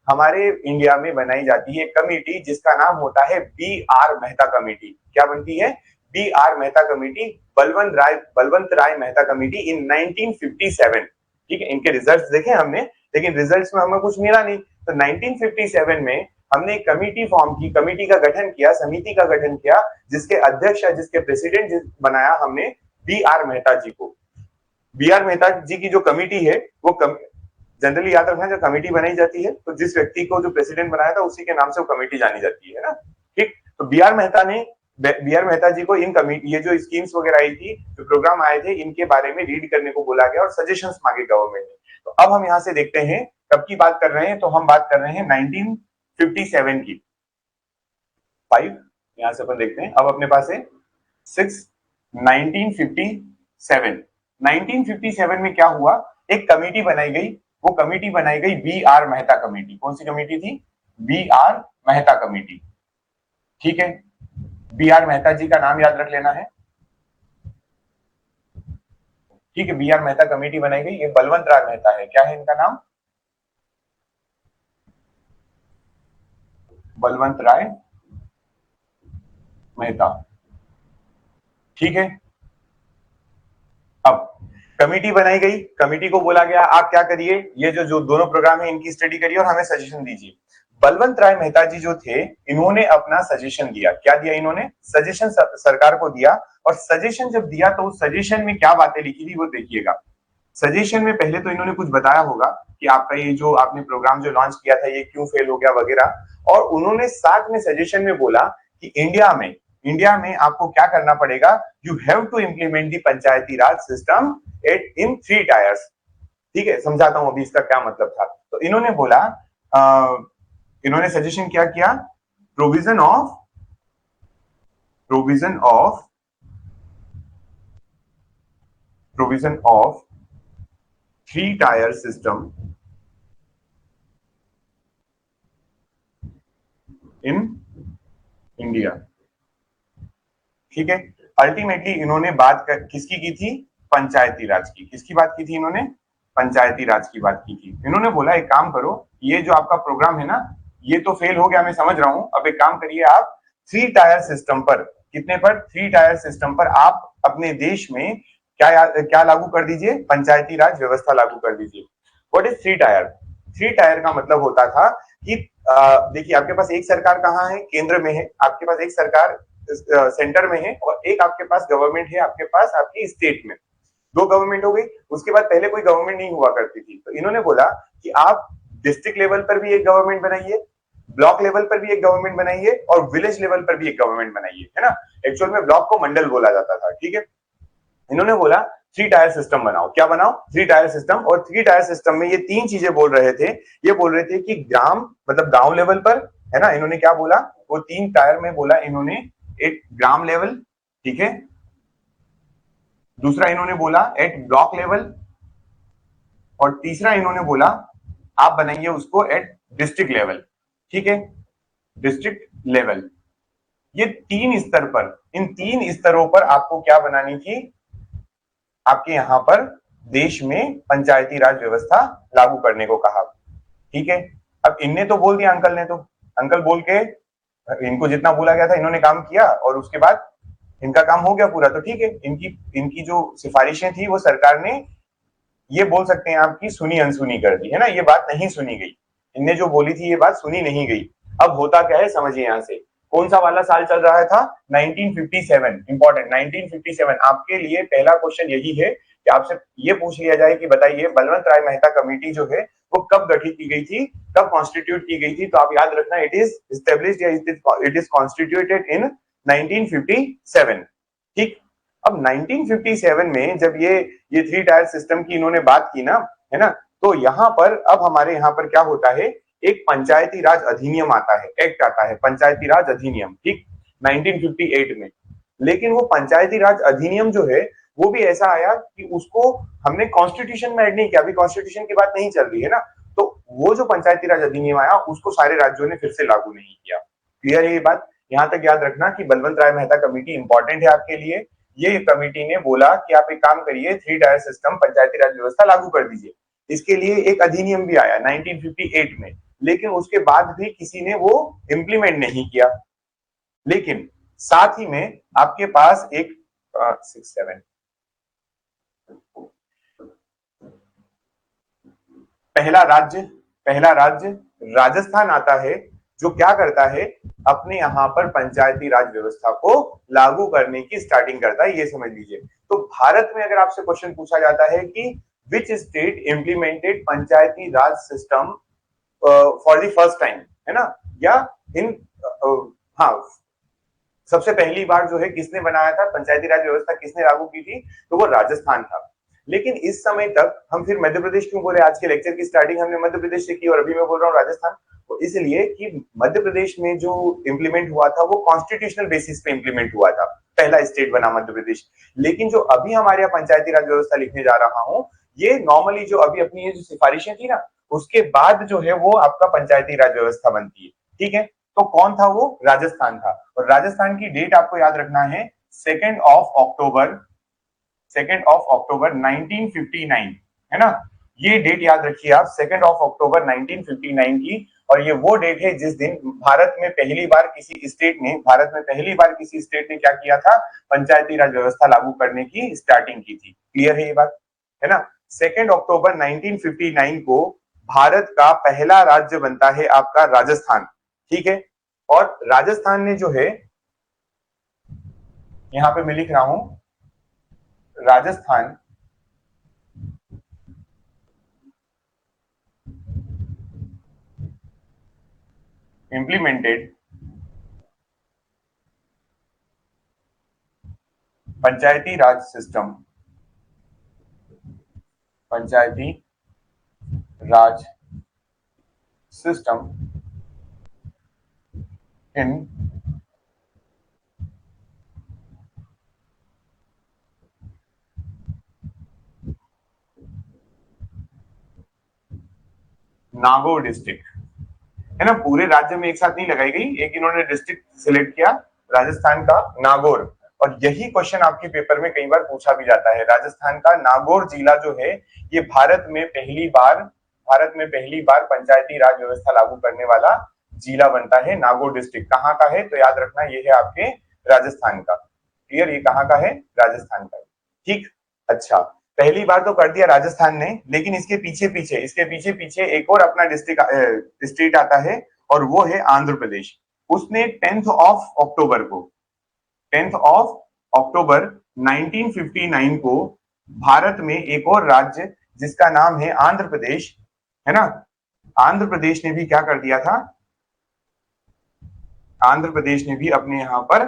हमारे इंडिया में बनाई जाती है कमेटी जिसका नाम होता है B.R. मेहता कमेटी। क्या बनती है? B.R. Mehta committee, Balwant Rai Mehta committee इन 1957। ठीक है, इनके रिजल्ट्स देखे हमने, लेकिन रिजल्ट्स में हमें कुछ मिला नहीं। तो 1957 में हमने एक कमेटी फॉर्म की, कमेटी का गठन किया, समिति का गठन किया, जिसके अध्यक्ष या जिसके प्रेसिडेंट बनाया हमने B.R. मेहता जी को। B.R. मेहता जी की जो कमेटी है वो जनरली याद रखना, जब कमेटी बनाई जाती है तो जिस व्यक्ति को जो प्रेसिडेंट बनाया था उसी के नाम से वो कमेटी जानी जाती है ना। ठीक, तो B.R. मेहता जी को इन कमेटी, ये जो स्कीम्स वगैरह आई थी, जो प्रोग्राम आए थे, इनके बारे में रीड करने को बोला गया और सजेशंस मांगे गवर्नमेंट ने। तो अब हम यहाँ से देखते हैं कब की बात कर रहे हैं, तो हम बात कर रहे हैं 1957 की। 5 यहाँ से अपन देखते हैं, अब अपने पास है 6 1957। 1957 में क्या हुआ, एक कमेटी बनाई गई, वो कमेटी बनाई गई B.R. मेहता कमेटी। कौन सी कमेटी थी? B.R. मेहता कमेटी। ठीक है, B.R. मेहता जी का नाम याद रख लेना है। ठीक है, B.R. मेहता कमेटी बनाई गई, ये बलवंत राय मेहता है। क्या है इनका नाम? बलवंत राय मेहता। ठीक है, अब कमेटी बनाई गई, कमेटी को बोला गया आप क्या करिए, ये जो दोनों प्रोग्राम है इनकी स्टडी करिए और हमें सजेशन दीजिए। बलवंत राय मेहता जी जो थे, इन्होंने अपना सजेशन दिया। क्या दिया इन्होंने? सजेशन सरकार को दिया। और सजेशन जब दिया तो उस सजेशन में क्या बातें लिखी थी वो देखिएगा। सजेशन में पहले तो इन्होंने कुछ बताया होगा कि आपका ये जो आपने प्रोग्राम जो लॉन्च किया था ये क्यों फेल हो गया वगैरह। और उन्होंने साथ में सजेशन में बोला कि इंडिया में आपको क्या करना पड़ेगा, you have to implement the panchayati raj system in 3 tiers. ठीक है, समझाता हूं अभी इसका क्या मतलब था। तो इन्होंने बोला, इन्होंने सजेशन क्या किया, provision of 3 tier system in India. ठीक है, अल्टीमेटली इन्होंने बात किसकी की थी? पंचायती राज की। किसकी बात की थी इन्होंने? पंचायती राज की बात की थी। इन्होंने बोला एक काम करो, ये जो आपका प्रोग्राम है ना, ये तो फेल हो गया, मैं समझ रहा हूं। अब एक काम करिए, आप 3 टायर सिस्टम पर, कितने पर? 3 टायर सिस्टम पर आप अपने देश में क्या लागू कर दीजिए? पंचायती राज व्यवस्था लागू कर दीजिए। What is 3 tyre? 3 टायर का मतलब होता था कि देखिए, आपके पास एक सरकार कहाँ है? केंद्र में है। आपके पास एक सरकार सेंटर में है और एक आपके पास गवर्नमेंट है, आपके पास आपकी स्टेट में। 2 गवर्नमेंट हो गई। उसके बाद पहले कोई गवर्नमेंट नहीं हुआ करती थी, तो इन्होंने बोला कि आप डिस्ट्रिक्ट लेवल पर भी एक गवर्नमेंट बनाइए, ब्लॉक लेवल पर भी एक गवर्नमेंट बनाइए और विलेज लेवल पर भी एक गवर्नमेंट बनाइए, है ना। एक्चुअल में ब्लॉक को मंडल बोला जाता था। ठीक है, इन्होंने बोला 3 टायर सिस्टम बनाओ। क्या बनाओ? 3 टायर सिस्टम। और 3 टायर सिस्टम में ये 3 चीजें बोल रहे थे। ये बोल रहे थे कि ग्राम मतलब गांव लेवल पर, है ना। इन्होंने क्या बोला, वो 3 टायर में बोला इन्होंने, एक ग्राम लेवल, ठीक है, दूसरा इन्होंने बोला एट ब्लॉक लेवल, और तीसरा इन्होंने बोला आप बनाइए उसको एट डिस्ट्रिक्ट लेवल। ठीक है, डिस्ट्रिक्ट लेवल। ये 3 स्तर पर, इन 3 स्तरों पर आपको क्या बनानी थी? आपके यहां पर देश में पंचायती राज व्यवस्था लागू करने को कहा। ठीक है, अब इनने तो बोल दिया, अंकल ने तो, अंकल बोल के इनको जितना बोला गया था इन्होंने काम किया और उसके बाद इनका काम हो गया पूरा। तो ठीक है, इनकी जो सिफारिशें थी वो सरकार ने, ये बोल सकते हैं आपकी, सुनी अनसुनी कर दी, है ना। ये बात नहीं सुनी गई, इनने जो बोली थी ये बात सुनी नहीं गई। अब होता क्या है समझिए, यहां से कौन सा वाला साल चल रहा था? 1957। इंपॉर्टेंट, 1957। आपके लिए पहला क्वेश्चन यही है कि आपसे ये पूछ लिया जाए कि बताइए बलवंत राय मेहता कमेटी जो है वो कब गठित की गई थी, कब कॉन्स्टिट्यूट की गई थी? तो आप याद रखना, इट इज एस्टेब्लिश्ड या इट इज कॉन्स्टिट्यूटेड इन 1957। ठीक, अब 1957 में जब ये 3 टायर सिस्टम की इन्होंने बात की ना, है ना, तो यहां पर अब हमारे यहां पर क्या होता है, एक पंचायती राज अधिनियम आता है, एक्ट आता है, पंचायती राज अधिनियम। ठीक, 1958 में। लेकिन वो पंचायती राज अधिनियम जो है वो भी ऐसा आया कि उसको हमने कॉन्स्टिट्यूशन में ऐड नहीं किया। अभी कॉन्स्टिट्यूशन की बात नहीं चल रही है ना, तो वो जो पंचायती राज अधिनियम आया उसको सारे राज्यों ने फिर से लागू नहीं किया। क्लियर है ये बात? यहां तक याद रखना कि बलवंत राय मेहता कमेटी इंपॉर्टेंट है आपके लिए। ये कमेटी ने बोला कि आप एक काम करिए, 3 टायर सिस्टम पंचायती राज व्यवस्था लागू कर दीजिए। इसके लिए एक अधिनियम भी आया 1958 में। लेकिन उसके बाद भी किसी ने वो इंप्लीमेंट नहीं किया। लेकिन साथ ही में आपके पास एक 6-7 पहला राज्य राजस्थान आता है, जो क्या करता है, अपने यहां पर पंचायती राज व्यवस्था को लागू करने की स्टार्टिंग करता है, ये समझ लीजिए। तो भारत में अगर आपसे क्वेश्चन पूछा जाता है कि which state implemented Panchayati raj system for the first time, है ना, या इन हाँ, सबसे पहली बार जो है किसने बनाया था, पंचायती राज व्यवस्था किसने लागू की थी, तो वो राजस्थान था। लेकिन इस समय तक हम फिर मध्य प्रदेश क्यों बोले, आज के लेक्चर की स्टार्टिंग हमने मध्य प्रदेश से की और अभी मैं बोल रहा हूँ राजस्थान। तो इसलिए कि मध्य प्रदेश में जो इंप्लीमेंट हुआ था वो कॉन्स्टिट्यूशनल बेसिस पे इंप्लीमेंट हुआ था, पहला स्टेट बना मध्य प्रदेश। लेकिन जो अभी हमारे यहाँ पंचायती राज व्यवस्था लिखने जा रहा हूँ, ये नॉर्मली जो अभी अपनी ये जो सिफारिशें थी ना, उसके बाद जो है वो आपका पंचायती राज व्यवस्था बनती है, ठीक है। तो कौन था वो, राजस्थान था। और राजस्थान की डेट आपको याद रखना है 2 अक्टूबर 1959, है ना, ये डेट याद रखिए आप, 2 अक्टूबर 1959 की। और ये वो डेट है जिस दिन भारत में पहली बार किसी स्टेट ने क्या किया था, पंचायती राज व्यवस्था लागू करने की स्टार्टिंग की थी। क्लियर है ये बात, है ना। 2 अक्टूबर 1959 को भारत का पहला राज्य बनता है आपका राजस्थान, ठीक है। और राजस्थान ने जो है, यहां पे मैं लिख रहा हूं, राजस्थान इंप्लीमेंटेड पंचायती राज सिस्टम, पंचायती राज सिस्टम इन नागौर डिस्ट्रिक्ट, है ना, पूरे राज्य में एक साथ नहीं लगाई गई, एक इन्होंने डिस्ट्रिक्ट सिलेक्ट किया राजस्थान का नागौर। और यही क्वेश्चन आपके पेपर में कई बार पूछा भी जाता है, राजस्थान का नागौर जिला जो है, ये भारत में पहली बार पंचायती राज व्यवस्था लागू करने वाला जिला बनता है। नागौर डिस्ट्रिक्ट कहाँ का है, तो याद रखना ये है आपके राजस्थान का। क्लियर, ये कहाँ का है, राजस्थान का, ठीक। अच्छा, पहली बार तो कर दिया राजस्थान ने, लेकिन इसके पीछे एक और अपना डिस्ट्रिक्ट स्टेट आता है, और वो है आंध्र प्रदेश। उसने 10th ऑफ अक्टूबर 1959 को भारत में एक और राज्य जिसका नाम है आंध्र प्रदेश, है ना, आंध्र प्रदेश ने भी क्या कर दिया था, आंध्र प्रदेश ने भी अपने यहां पर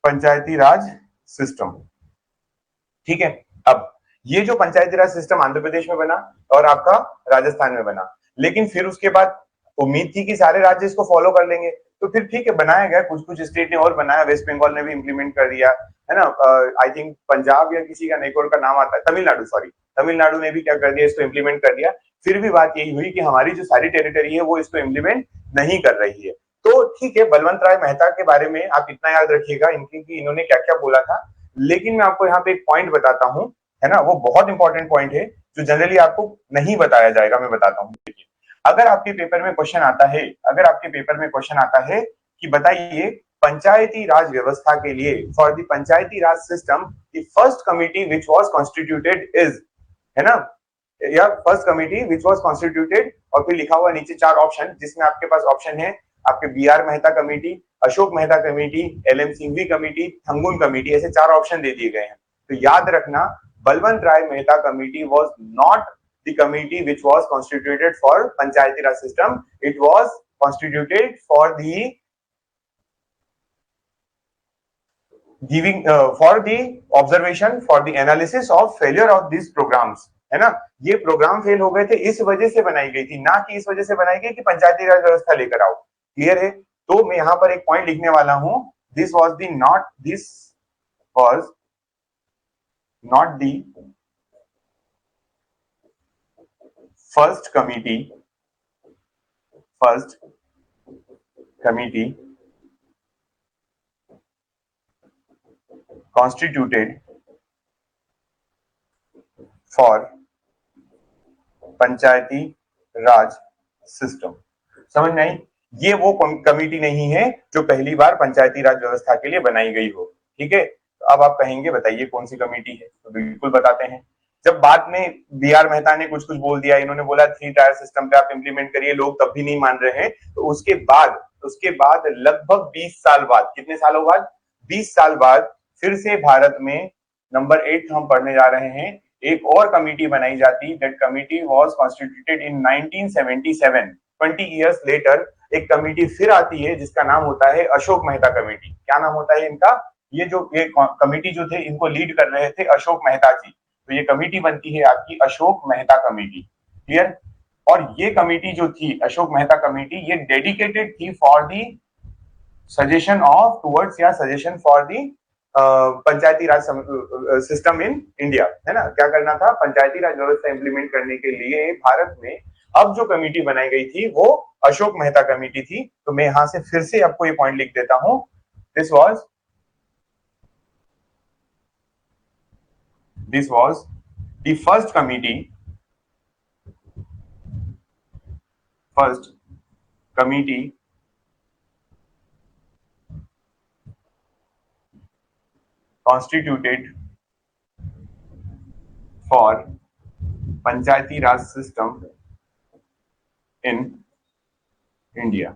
पंचायती राज सिस्टम, ठीक है। अब ये जो पंचायती राज सिस्टम आंध्र प्रदेश में बना और आपका राजस्थान में बना, लेकिन फिर उसके बाद उम्मीद थी कि सारे राज्य इसको फॉलो कर लेंगे, तो फिर ठीक है, बनाया गया, कुछ कुछ स्टेट ने और बनाया, वेस्ट बंगाल ने भी इंप्लीमेंट कर दिया, है ना। आई थिंक पंजाब या किसी का नेकोर का नाम आता है, तमिलनाडु, सॉरी, तमिलनाडु ने भी क्या कर दिया, इसको इंप्लीमेंट कर दिया। फिर भी बात यही हुई कि हमारी जो सारी टेरिटरी है वो इसको इंप्लीमेंट नहीं कर रही है। तो ठीक है, बलवंत राय मेहता के बारे में आप इतना याद रखिएगा, इनकी कि इन्होंने क्या क्या बोला था। लेकिन मैं आपको यहाँ पे एक पॉइंट बताता हूँ, है ना, वो बहुत इंपॉर्टेंट पॉइंट है जो जनरली आपको नहीं बताया जाएगा, मैं बताता हूँ। देखिए, अगर आपके पेपर में क्वेश्चन आता है कि बताइए पंचायती राज व्यवस्था के लिए, for the Panchayati raj system, the first committee which was constituted is, है ना, या first committee which was constituted, और फिर लिखा हुआ नीचे 4 ऑप्शन, जिसमें आपके पास ऑप्शन है आपके B R Mehta committee, Ashok Mehta committee, L M Singhvi committee, Thungon committee, ऐसे 4 ऑप्शन दे दिए गए हैं। तो याद रखना, Balwant Rai Mehta committee was not the committee which was constituted for panchayati raj system, it was constituted for the giving for the observation, for the analysis of failure of these programs, है ना। ये प्रोग्राम फेल हो गए थे, इस वजह से बनाई गई थी, ना कि इस वजह से बनाई गई कि पंचायती राज व्यवस्था लेकर आओ। क्लियर है। तो मैं यहाँ पर एक पॉइंट लिखने वाला हूं, this was not the first committee constituted for Panchayati raj system. समझ में आई? ये वो कमेटी नहीं है जो पहली बार पंचायती राज व्यवस्था के लिए बनाई गई हो। ठीक है, तो अब आप कहेंगे बताइए कौन सी कमेटी है, तो बिल्कुल बताते हैं। जब बाद में बी आर मेहता ने कुछ कुछ बोल दिया, इन्होंने बोला 3 टायर सिस्टम पे आप इंप्लीमेंट करिए, लोग तब भी नहीं मान रहे हैं, तो उसके बाद लगभग 20 साल बाद, कितने सालों बाद, 20 साल बाद फिर से भारत में नंबर 8 हम पढ़ने जा रहे हैं, एक और कमेटी बनाई जाती। That committee was constituted in 1977। 20 years later एक कमेटी फिर आती है जिसका नाम होता है अशोक मेहता कमेटी। क्या नाम होता है इनका? ये कमेटी जो थे इनको लीड कर रहे थे अशोक मेहता जी। तो ये कमेटी बनती है आपकी अशोक मेहता कमेटी। क्लियर? और ये कमेटी जो थी अशोक मेहता कमेटी, ये डेडिकेटेड थी for the suggestion of towards या suggestion for the panchayati raj system in India, है ना? क्या करना था? पंचायती राज व्यवस्था इंप्लीमेंट करने के लिए भारत में अब जो कमेटी बनाई गई थी वो अशोक मेहता कमेटी थी। तो मैं यहां से फिर से आपको ये पॉइंट लिख देता हूं, this was the first committee constituted for Panchayati raj system in India.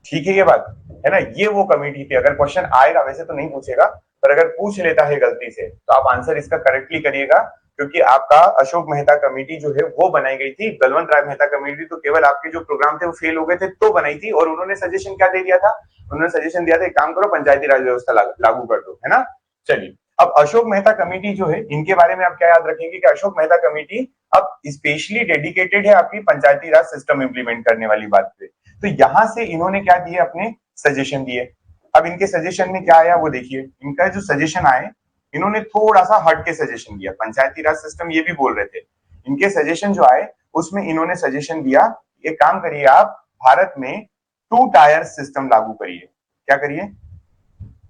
ठीक है, ये बात है ना? ये वो कमेटी थी। अगर क्वेश्चन आएगा, वैसे तो नहीं पूछेगा, पर अगर पूछ लेता है गलती से तो आप आंसर इसका करेक्टली करिएगा, क्योंकि आपका अशोक मेहता कमेटी जो है वो बनाई गई थी। बलवंत राय मेहता कमेटी तो केवल आपके जो प्रोग्राम थे वो फेल हो गए थे तो बनाई थी, और उन्होंने सजेशन क्या दे दिया था? उन्होंने सजेशन दिया था एक काम करो, पंचायती राज व्यवस्था लागू कर दो, है ना? चलिए, अब अशोक मेहता कमेटी जो है, इनके बारे में आप क्या याद रखेंगे कि अशोक मेहता कमेटी अब स्पेशली डेडिकेटेड है आपकी पंचायती राज सिस्टम इंप्लीमेंट करने वाली बात पे। तो यहां से इन्होंने क्या दिए? अपने सजेशन दिए। अब इनके सजेशन में क्या आया वो देखिए। इनका जो सजेशन आए, इन्होंने थोड़ा सा हट के सजेशन दिया। पंचायती राज सिस्टम ये भी बोल रहे थे, इनके सजेशन जो आए उसमें इन्होंने सजेशन दिया, एक काम करिए आप, भारत में 2 टायर सिस्टम लागू करिए। क्या करिए?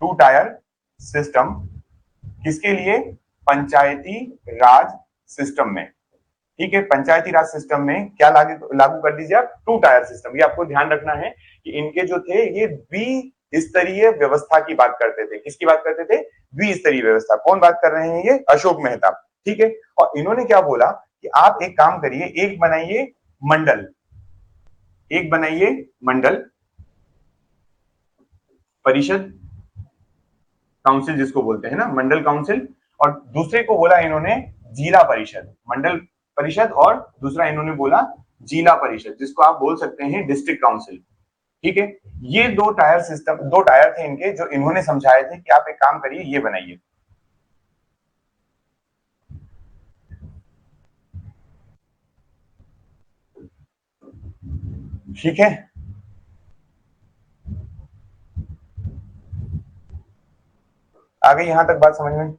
2 टायर सिस्टम। किसके लिए? पंचायती राज सिस्टम में। ठीक है, पंचायती राज सिस्टम में क्या लागू कर दीजिए आप? 2 टायर सिस्टम। ये आपको ध्यान रखना है कि इनके जो थे ये द्विस्तरीय व्यवस्था की बात करते थे। किसकी बात करते थे? द्विस्तरीय व्यवस्था। कौन बात कर रहे हैं? ये अशोक मेहता। ठीक है, और इन्होंने क्या बोला कि आप एक काम करिए, एक बनाइए मंडल, एक बनाइए मंडल परिषद, काउंसिल जिसको बोलते हैं ना, मंडल काउंसिल, और दूसरे को बोला इन्होंने जिला परिषद। मंडल परिषद और दूसरा इन्होंने बोला जिला परिषद, जिसको आप बोल सकते हैं डिस्ट्रिक्ट काउंसिल। ठीक है, ये 2 टायर सिस्टम, 2 टायर थे इनके, जो इन्होंने समझाए थे कि आप एक काम करिए, ये बनाइए। ठीक है, आ गई यहां तक बात समझ में?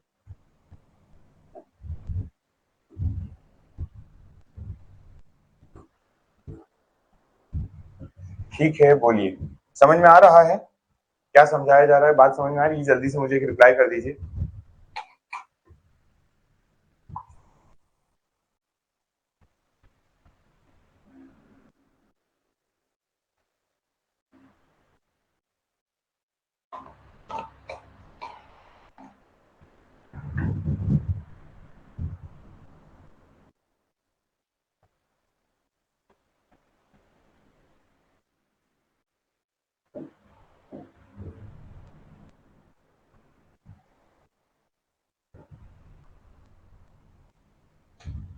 ठीक है, बोलिए, समझ में आ रहा है क्या समझाया जा रहा है? बात समझ में आ रही है? जल्दी से मुझे एक रिप्लाई कर दीजिए।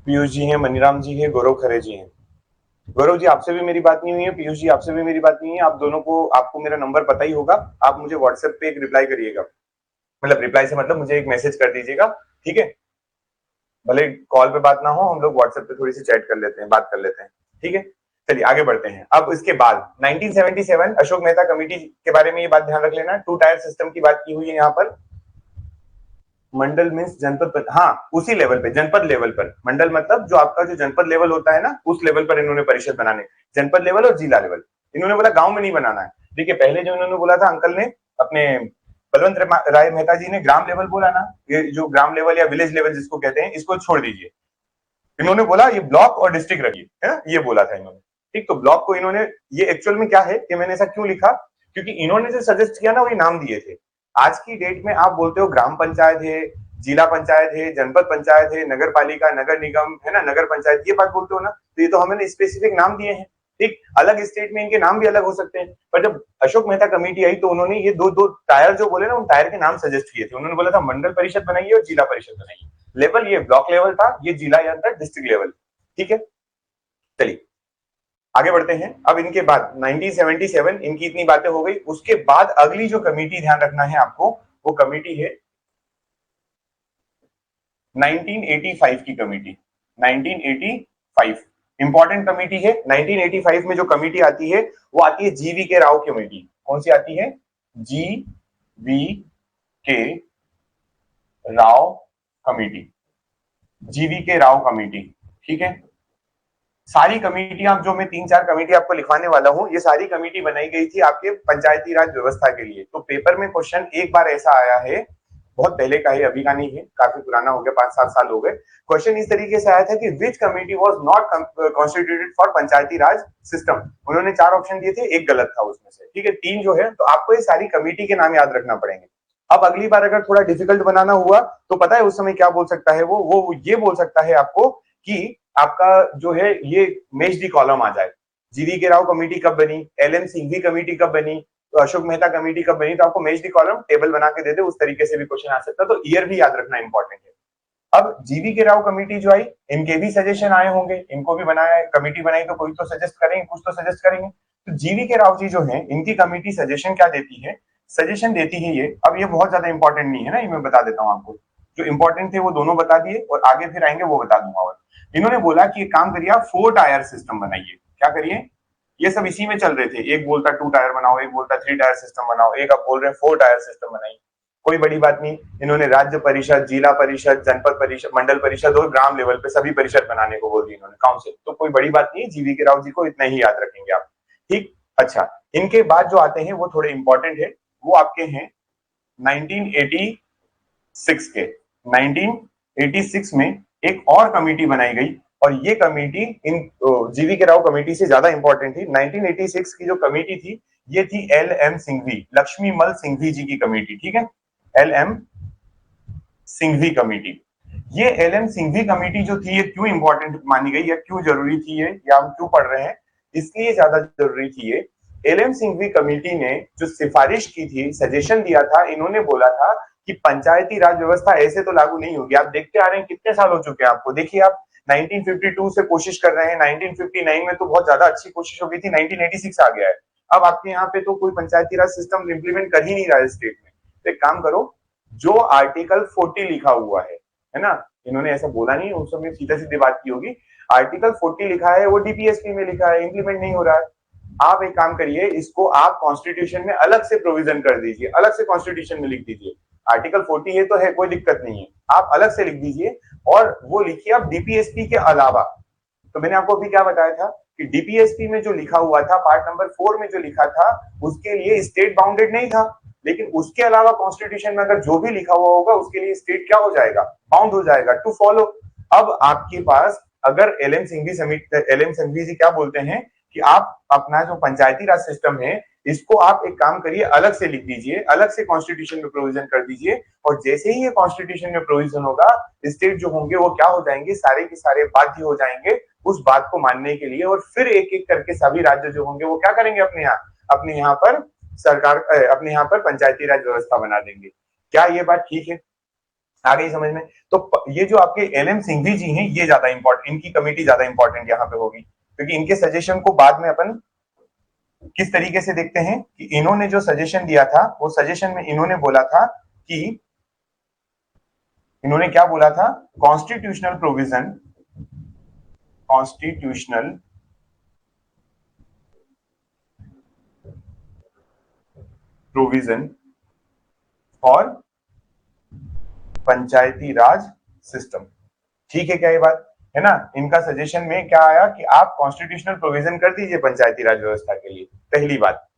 पीयूष जी हैं, मनीराम जी हैं, गौरव खरे जी हैं। गौरव जी, आपसे भी मेरी बात नहीं हुई है, पीयूष जी आपसे भी मेरी बात नहीं है। आप दोनों को, आपको मेरा नंबर पता ही होगा, आप मुझे व्हाट्सएप पे एक रिप्लाई करिएगा, मतलब रिप्लाई से मतलब मुझे एक मैसेज कर दीजिएगा। ठीक है, भले कॉल पे बात ना हो, हम लोग व्हाट्सएप पे थोड़ी सी चैट कर लेते हैं, बात कर लेते हैं। ठीक है, चलिए आगे बढ़ते हैं। अब इसके बाद 1977 अशोक मेहता कमेटी के बारे में ये बात ध्यान रख लेना, 2 टायर सिस्टम की बात की हुई है यहाँ पर। मंडल मीन्स जनपद, हाँ उसी लेवल पे, जनपद लेवल पर। मंडल मतलब जो आपका जो जनपद लेवल होता है ना, उस लेवल पर इन्होंने परिषद बनाने, जनपद लेवल और जिला लेवल। इन्होंने बोला गांव में नहीं बनाना है। देखिए, पहले जो इन्होंने बोला था अंकल ने अपने बलवंत राय मेहता जी ने ग्राम लेवल बोला ना, ये जो ग्राम लेवल या विलेज लेवल जिसको कहते हैं, इसको छोड़ दीजिए। इन्होंने बोला ये ब्लॉक और डिस्ट्रिक्ट रखिए, है ये बोला था इन्होंने। ठीक, तो ब्लॉक को इन्होंने, ये एक्चुअल में क्या है कि मैंने ऐसा क्यों लिखा, क्योंकि इन्होंने जो सजेस्ट किया ना वही नाम दिए थे। आज की डेट में आप बोलते हो ग्राम पंचायत है, जिला पंचायत है, जनपद पंचायत है, नगर पालिका, नगर निगम है ना, नगर पंचायत, ये बात बोलते हो ना, तो ये तो हमने स्पेसिफिक नाम दिए हैं। ठीक, अलग स्टेट में इनके नाम भी अलग हो सकते हैं, पर जब अशोक मेहता कमेटी आई तो उन्होंने ये दो दो टायर जो बोले ना, उन टायर के नाम सजेस्ट किए थे। उन्होंने बोला था मंडल परिषद बनाइए और जिला परिषद बनाइए। लेवल ये ब्लॉक लेवल था, ये जिला या डिस्ट्रिक्ट लेवल। ठीक है, चलिए आगे बढ़ते हैं। अब इनके बाद 1977 इनकी इतनी बातें हो गई, उसके बाद अगली जो कमेटी ध्यान रखना है आपको, वो कमेटी है 1985 की कमेटी। 1985 इंपॉर्टेंट कमेटी है। 1985 में जो कमेटी आती है वो आती है जीवी के राव कमेटी। कौन सी आती है? जीवी के राव कमेटी। जीवी के राव कमेटी, ठीक है। सारी कमेटियां जो मैं 3-4 कमेटी आपको लिखवाने वाला हूं, ये सारी कमेटी बनाई गई थी आपके पंचायती राज व्यवस्था के लिए। तो पेपर में क्वेश्चन एक बार ऐसा आया है, बहुत पहले का है, अभी का नहीं है, काफी पुराना हो गया, 5-7 साल हो गए। क्वेश्चन इस तरीके से आया था कि विच committee was not constituted for Panchayati raj system. उन्होंने 4 ऑप्शन दिए थे, एक गलत था उसमें से, ठीक है। 3 जो है, तो आपको ये सारी कमेटी के नाम याद रखना पड़ेंगे। अब अगली बार अगर थोड़ा डिफिकल्ट बनाना हुआ तो पता है उस समय क्या बोल सकता है वो ये बोल सकता है आपको कि आपका जो है ये मेष डी कॉलम आ जाए। जीवी के राव कमेटी कब बनी, एलएम सिंघवी कमेटी कब बनी, तो अशोक मेहता कमेटी कब बनी, तो आपको मेष डी कॉलम टेबल बना के दे दे, उस तरीके से भी क्वेश्चन आ सकता है। तो ईयर भी याद रखना इंपॉर्टेंट है। अब जीवी के राव कमेटी जो आई, इनके भी सजेशन आए होंगे, इनको भी बनाया, कमेटी बनाई तो कोई तो सजेस्ट करेंगे, कुछ तो सजेस्ट करेंगे। तो जीवी के राव जी जो है, इनकी कमेटी सजेशन क्या देती है? सजेशन देती है ये, अब ये बहुत ज्यादा इंपॉर्टेंट नहीं है ना, ये मैं बता देता हूँ आपको। जो इंपॉर्टेंट थे वो दोनों बता दिए, और आगे फिर आएंगे वो बता दूंगा। और इन्होंने बोला कि एक काम करिए, आप 4 टायर सिस्टम बनाइए। क्या करिए? ये सब इसी में चल रहे थे, एक बोलता 2 टायर बनाओ, एक बोलता 3 टायर सिस्टम बनाओ, एक आप बोल रहे हैं 4 टायर सिस्टम बनाइए। कोई बड़ी बात नहीं, इन्होंने राज्य परिषद, जिला परिषद, जनपद परिषद, मंडल परिषद और ग्राम लेवल पे सभी परिषद बनाने को बोल दी इन्होंने, काउंसिल। तो कोई बड़ी बात नहीं, जीवी के राव जी को इतना ही याद रखेंगे आप, ठीक। अच्छा, इनके बाद जो आते हैं वो थोड़े इंपॉर्टेंट है, वो आपके हैं 1986 के। 1986 में एक और कमेटी बनाई गई, और ये कमेटी इन जीवी के राव कमेटी से ज्यादा इंपॉर्टेंट थी। 1986 की जो कमेटी थी, ये थी एल.एम. सिंघवी, लक्ष्मीमल सिंघवी जी की कमेटी, ठीक है। एल.एम. सिंघवी कमेटी। ये एल.एम. सिंघवी कमेटी जो थी, ये क्यों इंपॉर्टेंट मानी गई या क्यों जरूरी थी ये, या हम क्यों पढ़ रहे हैं, इसलिए ज्यादा जरूरी थी ये। एल.एम. सिंघवी कमेटी ने जो सिफारिश की थी, सजेशन दिया था, इन्होंने बोला था कि पंचायती राज व्यवस्था ऐसे तो लागू नहीं होगी। आप देखते आ रहे हैं, कितने साल हो चुके हैं आपको, देखिए आप 1952 से कोशिश कर रहे हैं, 1959 में तो बहुत ज्यादा अच्छी कोशिश हो गई थी, 1986 आ गया है। अब आपके यहाँ पे तो कोई पंचायती राज सिस्टम इंप्लीमेंट कर ही नहीं रहा है स्टेट में। तो एक काम करो, जो आर्टिकल 40 लिखा हुआ है ना, इन्होंने ऐसा बोला नहीं, उस समय सीधा सीधी बात की होगी। आर्टिकल 40 लिखा है, वो डीपीएसपी में लिखा है, इंप्लीमेंट नहीं हो रहा है। आप एक काम करिए, इसको आप कॉन्स्टिट्यूशन में अलग से प्रोविजन कर दीजिए, अलग से कॉन्स्टिट्यूशन में लिख दीजिए। आर्टिकल 40 है तो है, कोई दिक्कत नहीं है, आप अलग से लिख दीजिए, और वो लिखिए आप डीपीएसपी के अलावा। तो मैंने आपको अभी क्या बताया था कि डीपीएसपी में जो लिखा हुआ था, पार्ट नंबर 4 में जो लिखा था, उसके लिए स्टेट बाउंडेड नहीं था, लेकिन उसके अलावा कॉन्स्टिट्यूशन में अगर जो भी लिखा हुआ होगा उसके लिए स्टेट क्या हो जाएगा, बाउंड हो जाएगा टू फॉलो। अब आपके पास अगर एल.एम. सिंघवी जी क्या बोलते हैं कि आप अपना जो पंचायती राज सिस्टम है, इसको आप एक काम करिए, अलग से लिख दीजिए, अलग से कॉन्स्टिट्यूशन में प्रोविजन कर दीजिए, और जैसे ही ये कॉन्स्टिट्यूशन में प्रोविजन होगा, स्टेट जो होंगे वो क्या हो जाएंगे, सारे के सारे बाध्य हो जाएंगे उस बात को मानने के लिए, और फिर एक एक करके सभी राज्य जो होंगे वो क्या करेंगे, अपने यहाँ पर सरकार, अपने यहाँ पर पंचायती राज व्यवस्था बना देंगे। क्या ये बात ठीक है? आ गई समझ में? तो ये जो आपके एल.एम. सिंघवी जी हैं, ये ज्यादा इंपॉर्टेंट, इनकी कमेटी ज्यादा इंपॉर्टेंट यहाँ पे होगी, क्योंकि इनके सजेशन को बाद में अपन किस तरीके से देखते हैं कि इन्होंने जो सजेशन दिया था, वो सजेशन में इन्होंने बोला था कि, इन्होंने क्या बोला था, constitutional provision for Panchayati raj system. ठीक है क्या ये बात है ना? इनका सजेशन में क्या आया कि आप कॉन्स्टिट्यूशनल प्रोविजन कर दीजिए पंचायती राज व्यवस्था के लिए, पहली बात।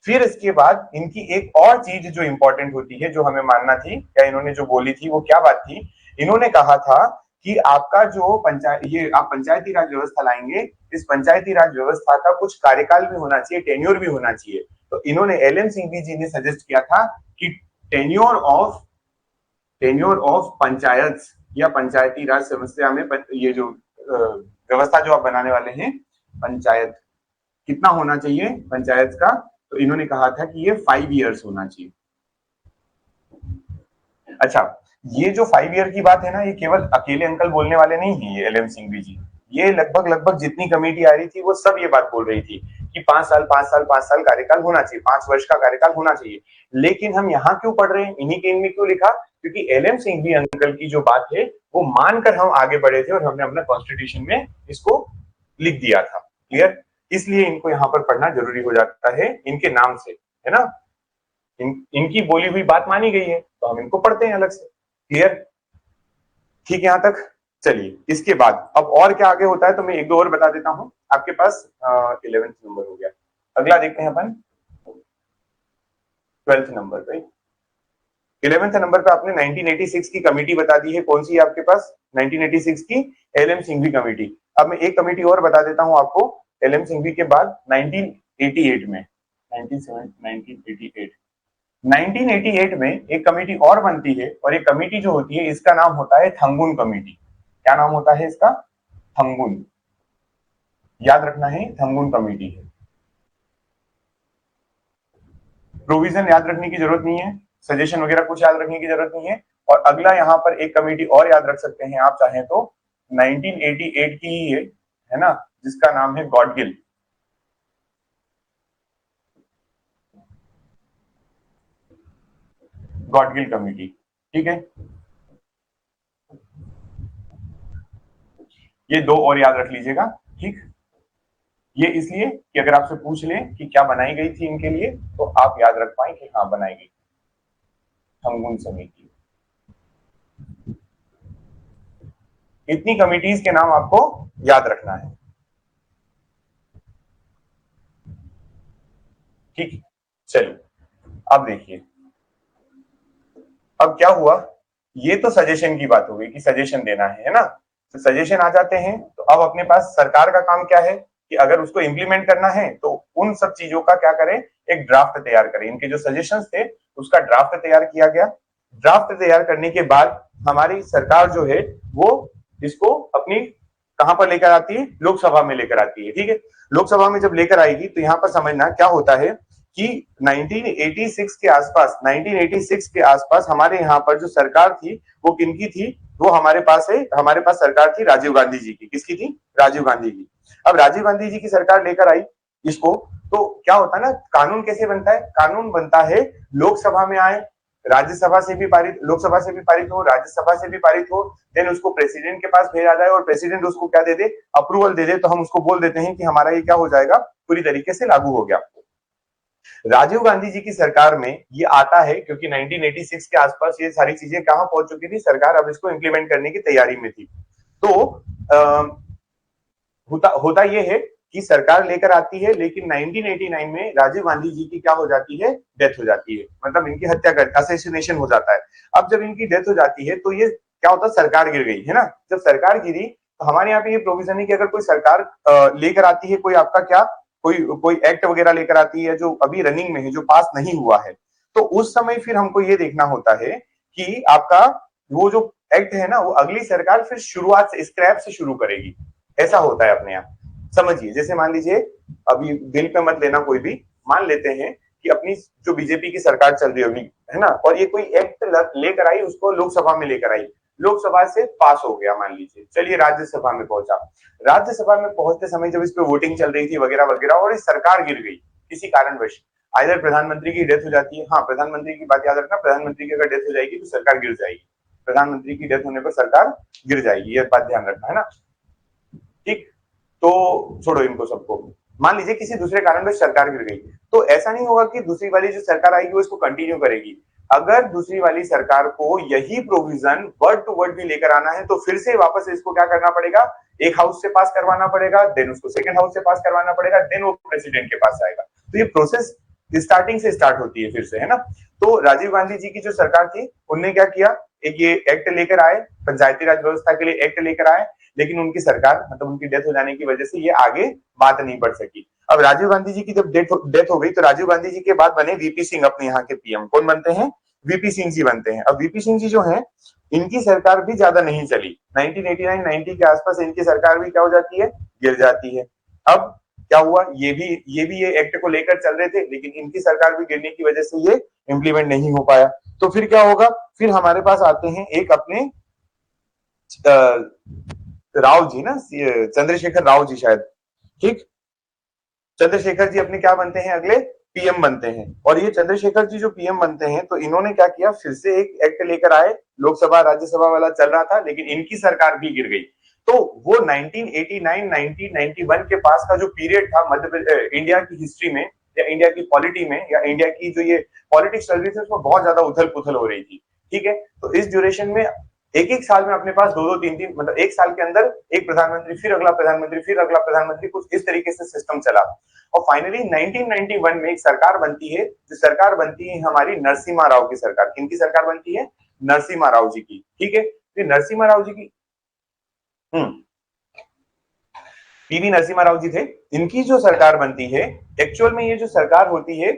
फिर इसके बाद इनकी एक और चीज जो इंपॉर्टेंट होती है, जो हमें मानना थी, या इन्होंने जो बोली थी वो क्या बात थी, इन्होंने कहा था कि आपका जो पंचायत, ये आप पंचायती राज व्यवस्था लाएंगे, इस पंचायती राज व्यवस्था का कुछ कार्यकाल भी होना चाहिए, टेन्योर भी होना चाहिए। तो इन्होंने एल.एम. सिंघवी जी ने सजेस्ट किया था कि टेन्योर ऑफ पंचायत या पंचायती राज समस्या में ये जो व्यवस्था जो आप बनाने वाले हैं, पंचायत कितना होना चाहिए पंचायत का, तो इन्होंने कहा था कि ये 5 इयर्स होना चाहिए। अच्छा, ये जो 5 ईयर की बात है ना, ये केवल अकेले अंकल बोलने वाले नहीं है, ये एल.एम. सिंघवी जी, ये लगभग जितनी कमेटी आ रही थी वो सब ये बात बोल रही थी कि 5 साल कार्यकाल होना चाहिए, 5 वर्ष का कार्यकाल होना चाहिए। लेकिन हम यहाँ क्यों पढ़ रहे हैं, इन्हीं के इनमें क्यों लिखा, क्योंकि एल.एम. सिंघवी अंकल की जो बात है वो मानकर हम आगे बढ़े थे और हमने अपना कॉन्स्टिट्यूशन में इसको लिख दिया था। क्लियर? इसलिए इनको यहाँ पर पढ़ना जरूरी हो जाता है इनके नाम से, है ना। इनकी बोली हुई बात मानी गई है तो हम इनको पढ़ते हैं अलग से। क्लियर? ठीक, यहां तक। चलिए, इसके बाद अब और क्या आगे होता है तो मैं एक दो और बता देता हूं। आपके पास 11th नंबर हो गया, अगला देखते हैं अपन 12th नंबर पे। 11th नंबर पे आपने 1986 की कमेटी बता दी है, कौन सी है आपके पास, 1986 की एल.एम. सिंघवी कमेटी। अब मैं एक कमेटी और बता देता हूं आपको एल.एम. सिंघवी के बाद 1988 में 1988 में एक कमेटी और बनती है, और एक कमेटी जो होती है इसका नाम होता है थंगुन कमेटी। क्या नाम होता है इसका? थंगुन। याद रखना है, थंगुन कमेटी है। प्रोविजन याद रखने की जरूरत नहीं है, सजेशन वगैरह कुछ याद रखने की जरूरत नहीं है। और अगला यहाँ पर एक कमेटी और याद रख सकते हैं आप चाहें तो, 1988 की ही है ना, जिसका नाम है गॉडगिल। गॉडगिल कमेटी, ठीक है। ये दो और याद रख लीजिएगा, ठीक। ये इसलिए कि अगर आपसे पूछ ले कि क्या बनाई गई थी इनके लिए, तो आप याद रख पाए कि हाँ बनाई गई थंगुन समिति। इतनी कमिटीज के नाम आपको याद रखना है, ठीक। चलिए, अब देखिए अब क्या हुआ। ये तो सजेशन की बात हो गई कि सजेशन देना है ना। तो सजेशन आ जाते हैं, तो अब अपने पास सरकार का काम क्या है कि अगर उसको इंप्लीमेंट करना है तो उन सब चीजों का क्या करें, एक ड्राफ्ट तैयार करें। इनके जो सजेशंस थे उसका ड्राफ्ट तैयार किया गया। ड्राफ्ट तैयार करने के बाद हमारी सरकार जो है वो इसको अपनी कहां पर लेकर आती है, लोकसभा में लेकर आती है, ठीक है। लोकसभा में जब लेकर आएगी तो यहाँ पर समझना क्या होता है कि 1986 के आसपास हमारे यहाँ पर जो सरकार थी वो किनकी थी, वो हमारे पास है, हमारे पास सरकार थी राजीव गांधी जी की। किसकी थी? राजीव गांधी की। अब राजीव गांधी जी की सरकार लेकर आई इसको, तो क्या होता है ना, कानून कैसे बनता है, कानून बनता है लोकसभा में आए, राज्यसभा से भी पारित, लोकसभा से भी पारित हो, राज्यसभा से भी पारित हो, देन उसको प्रेसिडेंट के पास भेजा जाए और प्रेसिडेंट उसको क्या दे दे, अप्रूवल दे दे, तो हम उसको बोल देते हैं कि हमारा ये क्या हो जाएगा, पूरी तरीके से लागू हो गया। राजीव गांधी जी की सरकार में ये आता है क्योंकि 1986 के आसपास ये सारी चीजें कहां पहुंच चुकी थी, सरकार अब इसको इंप्लीमेंट करने की तैयारी में थी। तो होता ये है कि सरकार लेकर आती है, लेकिन 1989 में राजीव गांधी जी की क्या हो जाती है, डेथ हो जाती है, मतलब इनकी हत्या कर, असैसिनेशन हो जाता है। अब जब इनकी डेथ हो जाती है तो ये क्या होता है, सरकार गिर गई है ना। जब सरकार गिरी तो हमारे यहाँ पे ये प्रोविजन है कि अगर कोई सरकार लेकर आती है, कोई आपका क्या, कोई एक्ट वगैरह लेकर आती है जो अभी रनिंग में है, जो पास नहीं हुआ है, तो उस समय फिर हमको ये देखना होता है कि आपका वो जो एक्ट है ना, वो अगली सरकार फिर शुरुआत से, स्क्रैप से शुरू करेगी। ऐसा होता है अपने यहाँ, समझिए। जैसे मान लीजिए, अभी दिल पे मत लेना कोई भी, मान लेते हैं कि अपनी जो बीजेपी की सरकार चल रही होगी, है ना, और ये कोई एक्ट लेकर आई, उसको लोकसभा में लेकर आई, लोकसभा से पास हो गया मान लीजिए, चलिए राज्यसभा में पहुंचा। राज्यसभा में पहुंचते समय जब इस पे वोटिंग चल रही थी वगैरह वगैरह, और इस सरकार गिर गई किसी कारणवश, आइदर प्रधानमंत्री की डेथ हो जाती है, हाँ प्रधानमंत्री की बात याद रखना, प्रधानमंत्री की अगर डेथ हो जाएगी तो सरकार गिर जाएगी, प्रधानमंत्री की डेथ होने पर सरकार गिर जाएगी, ये बात ध्यान रखना, है ना, ठीक। तो छोड़ो इनको सबको, मान लीजिए किसी दूसरे कारण में सरकार गिर गई, तो ऐसा नहीं होगा कि दूसरी वाली जो सरकार आएगी वो इसको कंटिन्यू करेगी। अगर दूसरी वाली सरकार को यही प्रोविजन वर्ड टू वर्ड भी लेकर आना है तो फिर से वापस इसको क्या करना पड़ेगा, एक हाउस से पास करवाना पड़ेगा, देन उसको सेकंड हाउस से पास करवाना पड़ेगा, देन वो प्रेसिडेंट के पास आएगा। तो ये प्रोसेस स्टार्टिंग से स्टार्ट होती है फिर से, है ना। तो राजीव गांधी जी की जो सरकार थी उनने क्या किया, एक ये एक्ट लेकर आए, पंचायती राज व्यवस्था के लिए एक्ट लेकर आए, लेकिन उनकी सरकार मतलब उनकी डेथ हो जाने की वजह से ये आगे बात नहीं बढ़ सकी। अब राजीव गांधी जी की जब डेथ हो गई तो राजीव गांधी जी के बाद बने वीपी सिंह अपने यहाँ के पीएम। कौन बनते हैं? वीपी सिंह जी बनते हैं। अब वीपी सिंह जी जो हैं इनकी सरकार भी ज्यादा नहीं चली, 1989-90 के आसपास इनकी सरकार भी क्या हो जाती है, गिर जाती है। अब क्या हुआ, ये एक्ट को लेकर चल रहे थे, लेकिन इनकी सरकार भी गिरने की वजह से ये इंप्लीमेंट नहीं हो पाया। तो फिर क्या होगा, फिर हमारे पास आते हैं एक अपने राव जी ना, चंद्रशेखर राव जी शायद, ठीक। चंद्रशेखर जी अपने क्या बनते हैं, अगले पीएम बनते हैं। और ये चंद्रशेखर जी जो पीएम बनते हैं तो इन्होंने क्या किया, फिर से एक एक्ट लेकर आए, लोकसभा राज्यसभा वाला चल रहा था, लेकिन इनकी सरकार भी गिर गई। तो वो 1989-1991 के पास का जो पीरियड था इंडिया की हिस्ट्री में या इंडिया की पॉलिटी में या इंडिया की जो ये पॉलिटिक्स चल रही थी उसमें बहुत ज्यादा उथल पुथल हो रही थी, ठीक है। तो इस ड्यूरेशन में एक एक साल में अपने पास दो दो तीन तीन मतलब एक साल के अंदर एक प्रधानमंत्री, फिर अगला प्रधानमंत्री, फिर अगला प्रधानमंत्री, कुछ इस तरीके से सिस्टम चला। और फाइनली 1991 में एक सरकार बनती है, जो सरकार बनती है हमारी नरसिम्हा राव की सरकार। किनकी सरकार बनती है? नरसिम्हा राव जी की, ठीक है। तो नरसिम्हा राव जी की पीवी नरसिम्हा राव जी थे, इनकी जो सरकार बनती है, एक्चुअल में ये जो सरकार होती है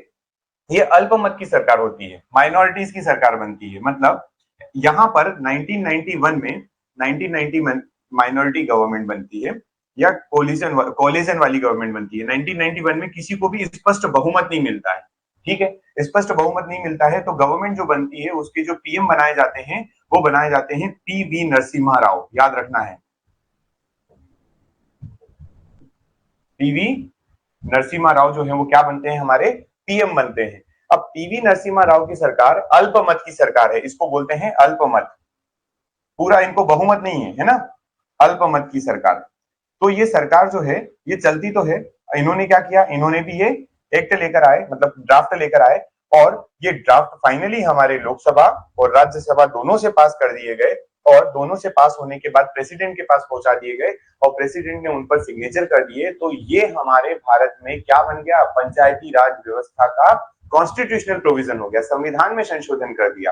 ये अल्पमत की सरकार होती है, माइनॉरिटीज की सरकार बनती है। मतलब यहां पर 1991 में 1990 माइनॉरिटी गवर्नमेंट बनती है या कोलिजन वाली गवर्नमेंट बनती है। 1991 में किसी को भी स्पष्ट बहुमत नहीं मिलता है, ठीक है। स्पष्ट बहुमत नहीं मिलता है तो गवर्नमेंट जो बनती है उसके जो पीएम बनाए जाते हैं वो बनाए जाते हैं पीवी नरसिम्हा राव, याद रखना है, पीवी नरसिम्हा राव जो है वो क्या बनते हैं, हमारे पीएम बनते हैं। अब पीवी नरसिम्हा राव की सरकार अल्पमत की सरकार है, इसको बोलते हैं अल्पमत, पूरा इनको बहुमत नहीं है, है ना, अल्पमत की सरकार। तो ये सरकार जो है ये चलती तो है, इन्होंने क्या किया, इन्होंने भी ये एक्ट लेकर आए, मतलब ड्राफ्ट लेकर आए, और ये ड्राफ्ट फाइनली हमारे लोकसभा और राज्यसभा दोनों से पास कर दिए गए, और दोनों से पास होने के बाद प्रेसिडेंट के पास पहुंचा दिए गए और प्रेसिडेंट ने उन पर सिग्नेचर कर दिए। तो ये हमारे भारत में क्या बन गया, पंचायती राज व्यवस्था का कॉन्स्टिट्यूशनल प्रोविजन हो गया, संविधान में संशोधन कर दिया।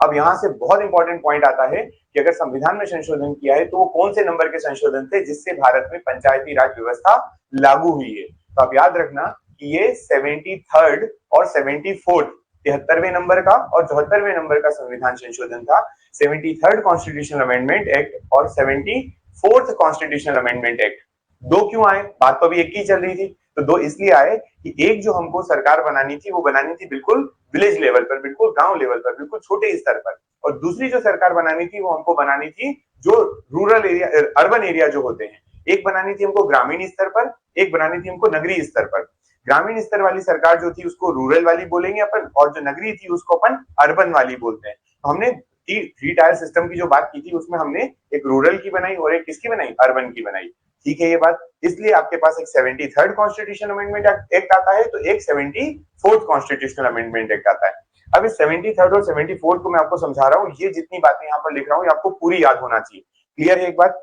अब यहां से बहुत इंपॉर्टेंट पॉइंट आता है कि अगर संविधान में संशोधन किया है तो वो कौन से नंबर के संशोधन थे जिससे भारत में पंचायती राज व्यवस्था लागू हुई है। तो आप याद रखना कि ये 73rd और 74th 73वें नंबर का और 74वें नंबर का संविधान संशोधन था, 73rd कॉन्स्टिट्यूशनल अमेंडमेंट एक्ट और 74th कॉन्स्टिट्यूशनल अमेंडमेंट एक्ट। दो क्यों आए, बात तो अभी एक ही चल रही थी, तो दो इसलिए आए कि एक जो हमको सरकार बनानी थी वो बनानी थी बिल्कुल विलेज लेवल पर, बिल्कुल गांव लेवल पर, बिल्कुल छोटे स्तर पर, और दूसरी जो सरकार बनानी थी वो हमको बनानी थी जो रूरल एरिया, अर्बन एरिया जो होते हैं। एक बनानी थी हमको ग्रामीण स्तर पर, एक बनानी थी हमको नगरीय स्तर पर। ग्रामीण स्तर वाली सरकार जो थी उसको रूरल वाली बोलेंगे अपन, और जो नगरीय थी उसको अपन अर्बन वाली बोलते हैं। हमने थ्री टायर सिस्टम की जो बात की थी उसमें हमने एक रूरल की बनाई और एक किसकी बनाई, अर्बन की बनाई, ठीक है ये बात। इसलिए आपके पास एक 73rd कॉन्स्टिट्यूशन अमेंडमेंट एक्ट आता है तो एक 74th कॉन्स्टिट्यूशनल अमेंडमेंट एक्ट आता है। अब इस 73rd और 74th को मैं आपको समझा रहा हूँ, ये जितनी बातें यहाँ पर लिख रहा हूँ आपको पूरी याद होना चाहिए। क्लियर है एक बात?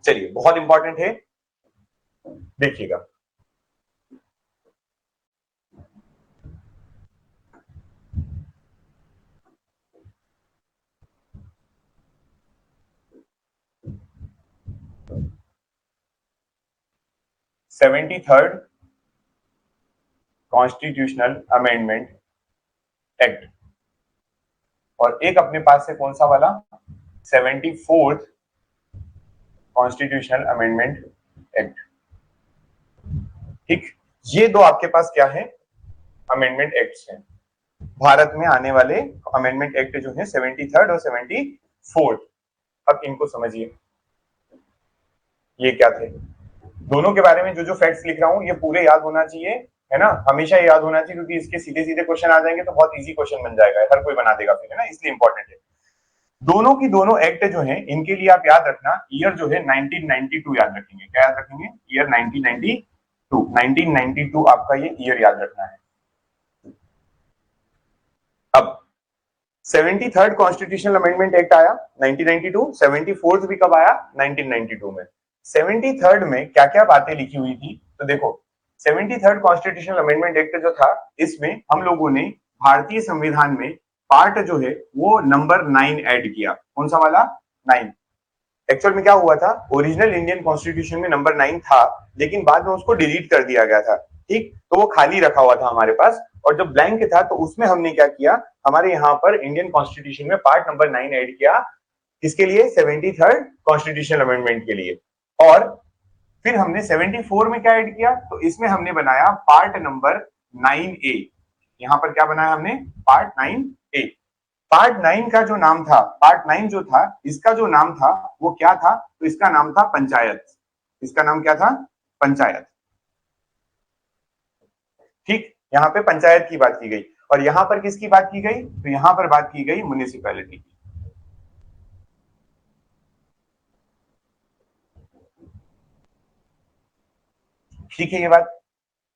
चलिए, बहुत इंपॉर्टेंट है, देखिएगा। Seventy third constitutional amendment act, और एक अपने पास से कौन सा वाला, 74th कॉन्स्टिट्यूशनल अमेंडमेंट एक्ट, ठीक। ये दो आपके पास क्या है, अमेंडमेंट एक्ट्स हैं। भारत में आने वाले अमेंडमेंट एक्ट जो है 73rd और 74th। अब इनको समझिए, ये क्या थे, दोनों के बारे में जो जो फैक्ट्स लिख रहा हूं ये पूरे याद होना चाहिए, है ना, हमेशा याद होना चाहिए, क्योंकि इसके सीधे सीधे क्वेश्चन आ जाएंगे तो बहुत इजी क्वेश्चन बन जाएगा, हर कोई बना देगा फिर, है ना, इसलिए इंपॉर्टेंट है। दोनों की दोनों एक्ट जो है इनके लिए आप याद रखना ईयर जो है 1992 याद रखेंगे। क्या याद रखेंगे? ईयर 1992 आपका ये ईयर याद रखना है। अब 73rd कॉन्स्टिट्यूशनल अमेंडमेंट एक्ट आया 1992, 74th भी कब आया, 1992 में। 73rd में क्या क्या बातें लिखी हुई थी, तो देखो 73rd कॉन्स्टिट्यूशनल अमेंडमेंट एक्ट जो था, इसमें हम लोगों ने भारतीय संविधान में पार्ट जो है वो नंबर 9 ऐड किया। कौन सा वाला? 9। एक्चुअल में क्या हुआ था, ओरिजिनल इंडियन कॉन्स्टिट्यूशन में नंबर 9 था, लेकिन बाद में उसको डिलीट कर दिया गया था। ठीक, तो वो खाली रखा हुआ था हमारे पास, और जब ब्लैंक था तो उसमें हमने क्या किया, हमारे यहाँ पर इंडियन कॉन्स्टिट्यूशन में पार्ट नंबर 9 ऐड किया। किसके लिए? 73rd कॉन्स्टिट्यूशनल अमेंडमेंट के लिए। और फिर हमने 74 में क्या ऐड किया, तो इसमें हमने बनाया पार्ट नंबर 9A। यहां पर क्या बनाया हमने? Part 9A। पार्ट 9 का जो नाम था, पार्ट 9 जो था, इसका जो नाम था वो क्या था? तो इसका नाम था पंचायत। इसका नाम क्या था? पंचायत। ठीक, यहां पे पंचायत की बात की गई। और यहां पर किसकी बात की गई? तो यहां पर बात की गई म्युनिसिपैलिटी की। ठीक है ये बात,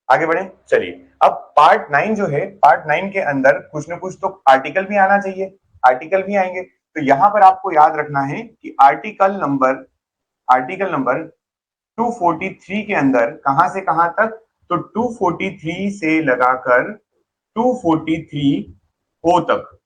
आगे बढ़े चलिए। अब पार्ट 9 जो है, पार्ट 9 के अंदर कुछ ना कुछ तो आर्टिकल भी आना चाहिए, आर्टिकल भी आएंगे। तो यहां पर आपको याद रखना है कि आर्टिकल नंबर 243 के अंदर कहां से कहां तक, तो 243 से लगाकर 243 ओ तक।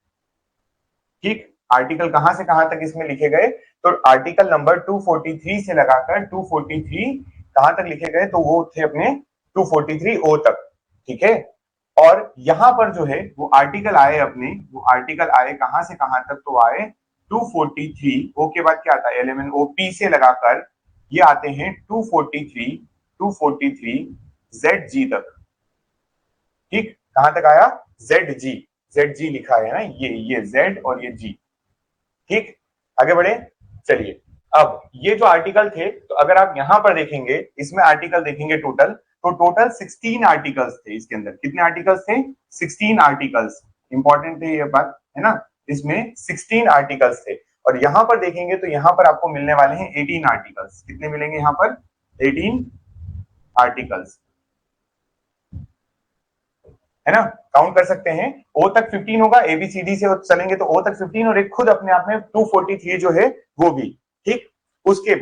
ठीक, आर्टिकल कहां से कहां तक इसमें लिखे गए, तो आर्टिकल नंबर 243 से लगाकर 243 कहां तक लिखे गए, तो वो थे अपने 243 ओ तक। ठीक है, और यहां पर जो है वो आर्टिकल आए अपने, वो आर्टिकल आए कहां से कहां तक, तो आए 243 ओ के बाद क्या आता है, एलिमेंट ओ पी से लगाकर ये आते हैं 243 जेड जी तक। ठीक, कहां तक आया? जेड जी, जेड जी लिखा है ना, ये जेड और ये जी। ठीक, आगे बढ़े चलिए। अब ये जो आर्टिकल थे, तो अगर आप यहां पर देखेंगे, इसमें आर्टिकल देखेंगे टोटल, तो टोटल 16 आर्टिकल्स थे इसके अंदर। कितने आर्टिकल्स थे? 16 आर्टिकल्स। इंपॉर्टेंट है ये बात, है ना, इसमें 16 आर्टिकल्स थे। और यहां पर देखेंगे तो यहां पर आपको मिलने वाले हैं 18 आर्टिकल्स। कितने मिलेंगे यहां पर? 18 आर्टिकल्स, है ना, काउंट कर सकते हैं। ओ तक 15 होगा, एबीसीडी से चलेंगे तो ओ तक 15, और एक खुद अपने आप में 243 जो है वो भी। ठीक, उसके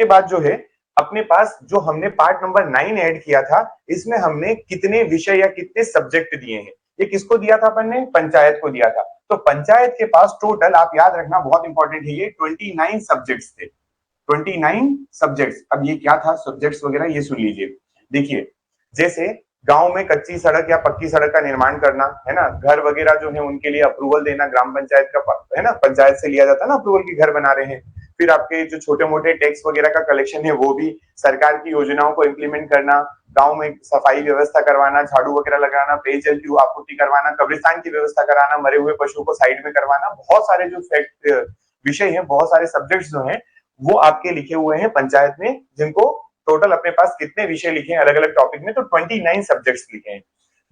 बाद जो है अपने पास जो हमने पार्ट नंबर 9 ऐड किया था, इसमें हमने कितने विषय या कितने सब्जेक्ट दिए हैं। ये किसको दिया था अपन ने? पंचायत को दिया था। तो पंचायत के पास टोटल, आप याद रखना बहुत इंपॉर्टेंट है ये, 29 सब्जेक्ट्स थे। 29 सब्जेक्ट्स। अब ये क्या था सब्जेक्ट्स वगैरह, ये सुन लीजिए। देखिए, जैसे गांव में कच्ची सड़क या पक्की सड़क का निर्माण करना, है ना, घर वगैरह जो है उनके लिए अप्रूवल देना, ग्राम पंचायत का, है ना, पंचायत से लिया जाता है ना अप्रूवल की घर बना रहे हैं। फिर आपके जो छोटे मोटे टैक्स वगैरह का कलेक्शन है वो भी, सरकार की योजनाओं को इम्प्लीमेंट करना, गांव में सफाई व्यवस्था करवाना, झाड़ू वगैरह लगाना, पेयजल की आपूर्ति करवाना, कब्रिस्तान की व्यवस्था कराना, मरे हुए पशुओं को साइड में करवाना, बहुत सारे जो विषय हैं, बहुत सारे सब्जेक्ट्स जो हैं वो आपके लिखे हुए हैं पंचायत में, जिनको टोटल अपने पास कितने विषय लिखे हैं अलग अलग टॉपिक में, तो 29 सब्जेक्ट्स लिखे हैं।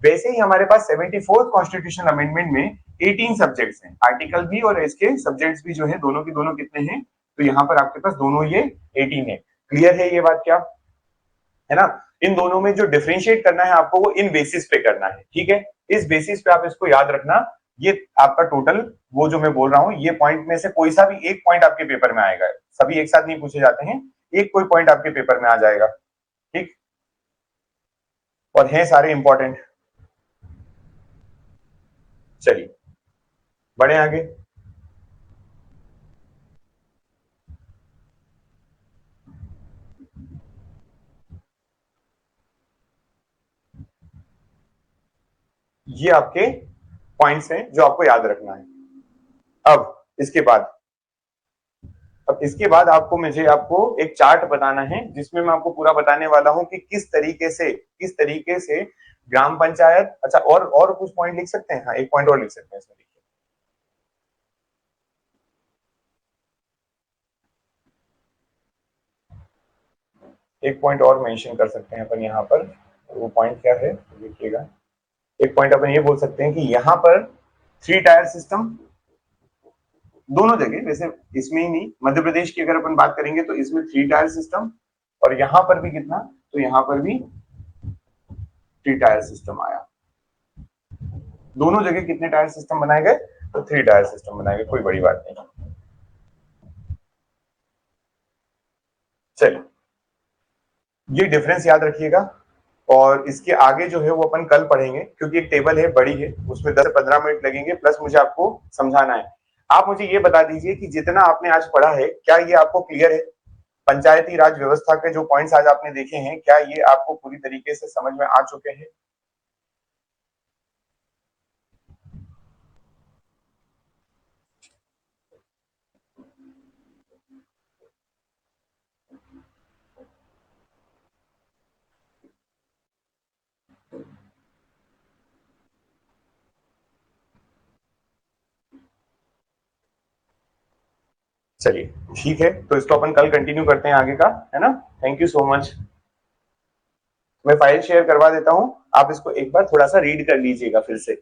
वैसे ही हमारे पास 74th कॉन्स्टिट्यूशन अमेंडमेंट में 18 सब्जेक्ट्स हैं, आर्टिकल भी और इसके सब्जेक्ट्स भी जो है दोनों की दोनों कितने हैं, तो यहाँ पर आपके पास दोनों ये 18 है। क्लियर है ये बात क्या, है ना? इन दोनों में जो डिफरेंशिएट करना है आपको वो इन बेसिस पे करना है। ठीक है, इस बेसिस पे आप इसको याद रखना। ये आपका टोटल, वो जो मैं बोल रहा हूं, ये पॉइंट में से कोई सा भी एक पॉइंट आपके पेपर में आएगा, सभी एक साथ नहीं पूछे जाते हैं, एक कोई पॉइंट आपके पेपर में आ जाएगा। ठीक, और हैं सारे इंपॉर्टेंट। चलिए बढ़े आगे। ये आपके पॉइंट्स हैं जो आपको याद रखना है। अब इसके बाद आपको एक चार्ट बताना है, जिसमें मैं आपको पूरा बताने वाला हूं कि किस तरीके से ग्राम पंचायत। अच्छा, और कुछ पॉइंट लिख सकते हैं? हाँ, एक पॉइंट और लिख सकते हैं इसमें। एक पॉइंट और मेंशन कर सकते हैं अपन यहाँ पर। वो पॉइंट क्या है देखिएगा। एक पॉइंट अपन ये बोल सकते हैं कि यहाँ पर 3 टायर सिस्टम दोनों जगह, वैसे इसमें ही नहीं, मध्य प्रदेश की अगर अपन बात करेंगे तो इसमें 3 टायर सिस्टम, और यहाँ पर भी कितना, तो यहाँ पर भी 3 टायर सिस्टम आया। दोनों जगह कितने टायर सिस्टम बनाए गए, तो 3 टायर सिस्टम बनाए गए, कोई बड़ी बात नहीं। चलिए, ये डिफरेंस याद रखिएगा। और इसके आगे जो है वो अपन कल पढ़ेंगे, क्योंकि एक टेबल है, बड़ी है, उसमें 10 से 15 मिनट लगेंगे, प्लस मुझे आपको समझाना है। आप मुझे ये बता दीजिए कि जितना आपने आज पढ़ा है, क्या ये आपको क्लियर है? पंचायती राज व्यवस्था के जो पॉइंट्स आज आपने देखे हैं, क्या ये आपको पूरी तरीके से समझ में आ चुके हैं? चलिए, ठीक है, तो इसको अपन कल कंटिन्यू करते हैं आगे का, है ना? Thank you so much. मैं फाइल शेयर करवा देता हूं, आप इसको एक बार थोड़ा सा रीड कर लीजिएगा फिर से।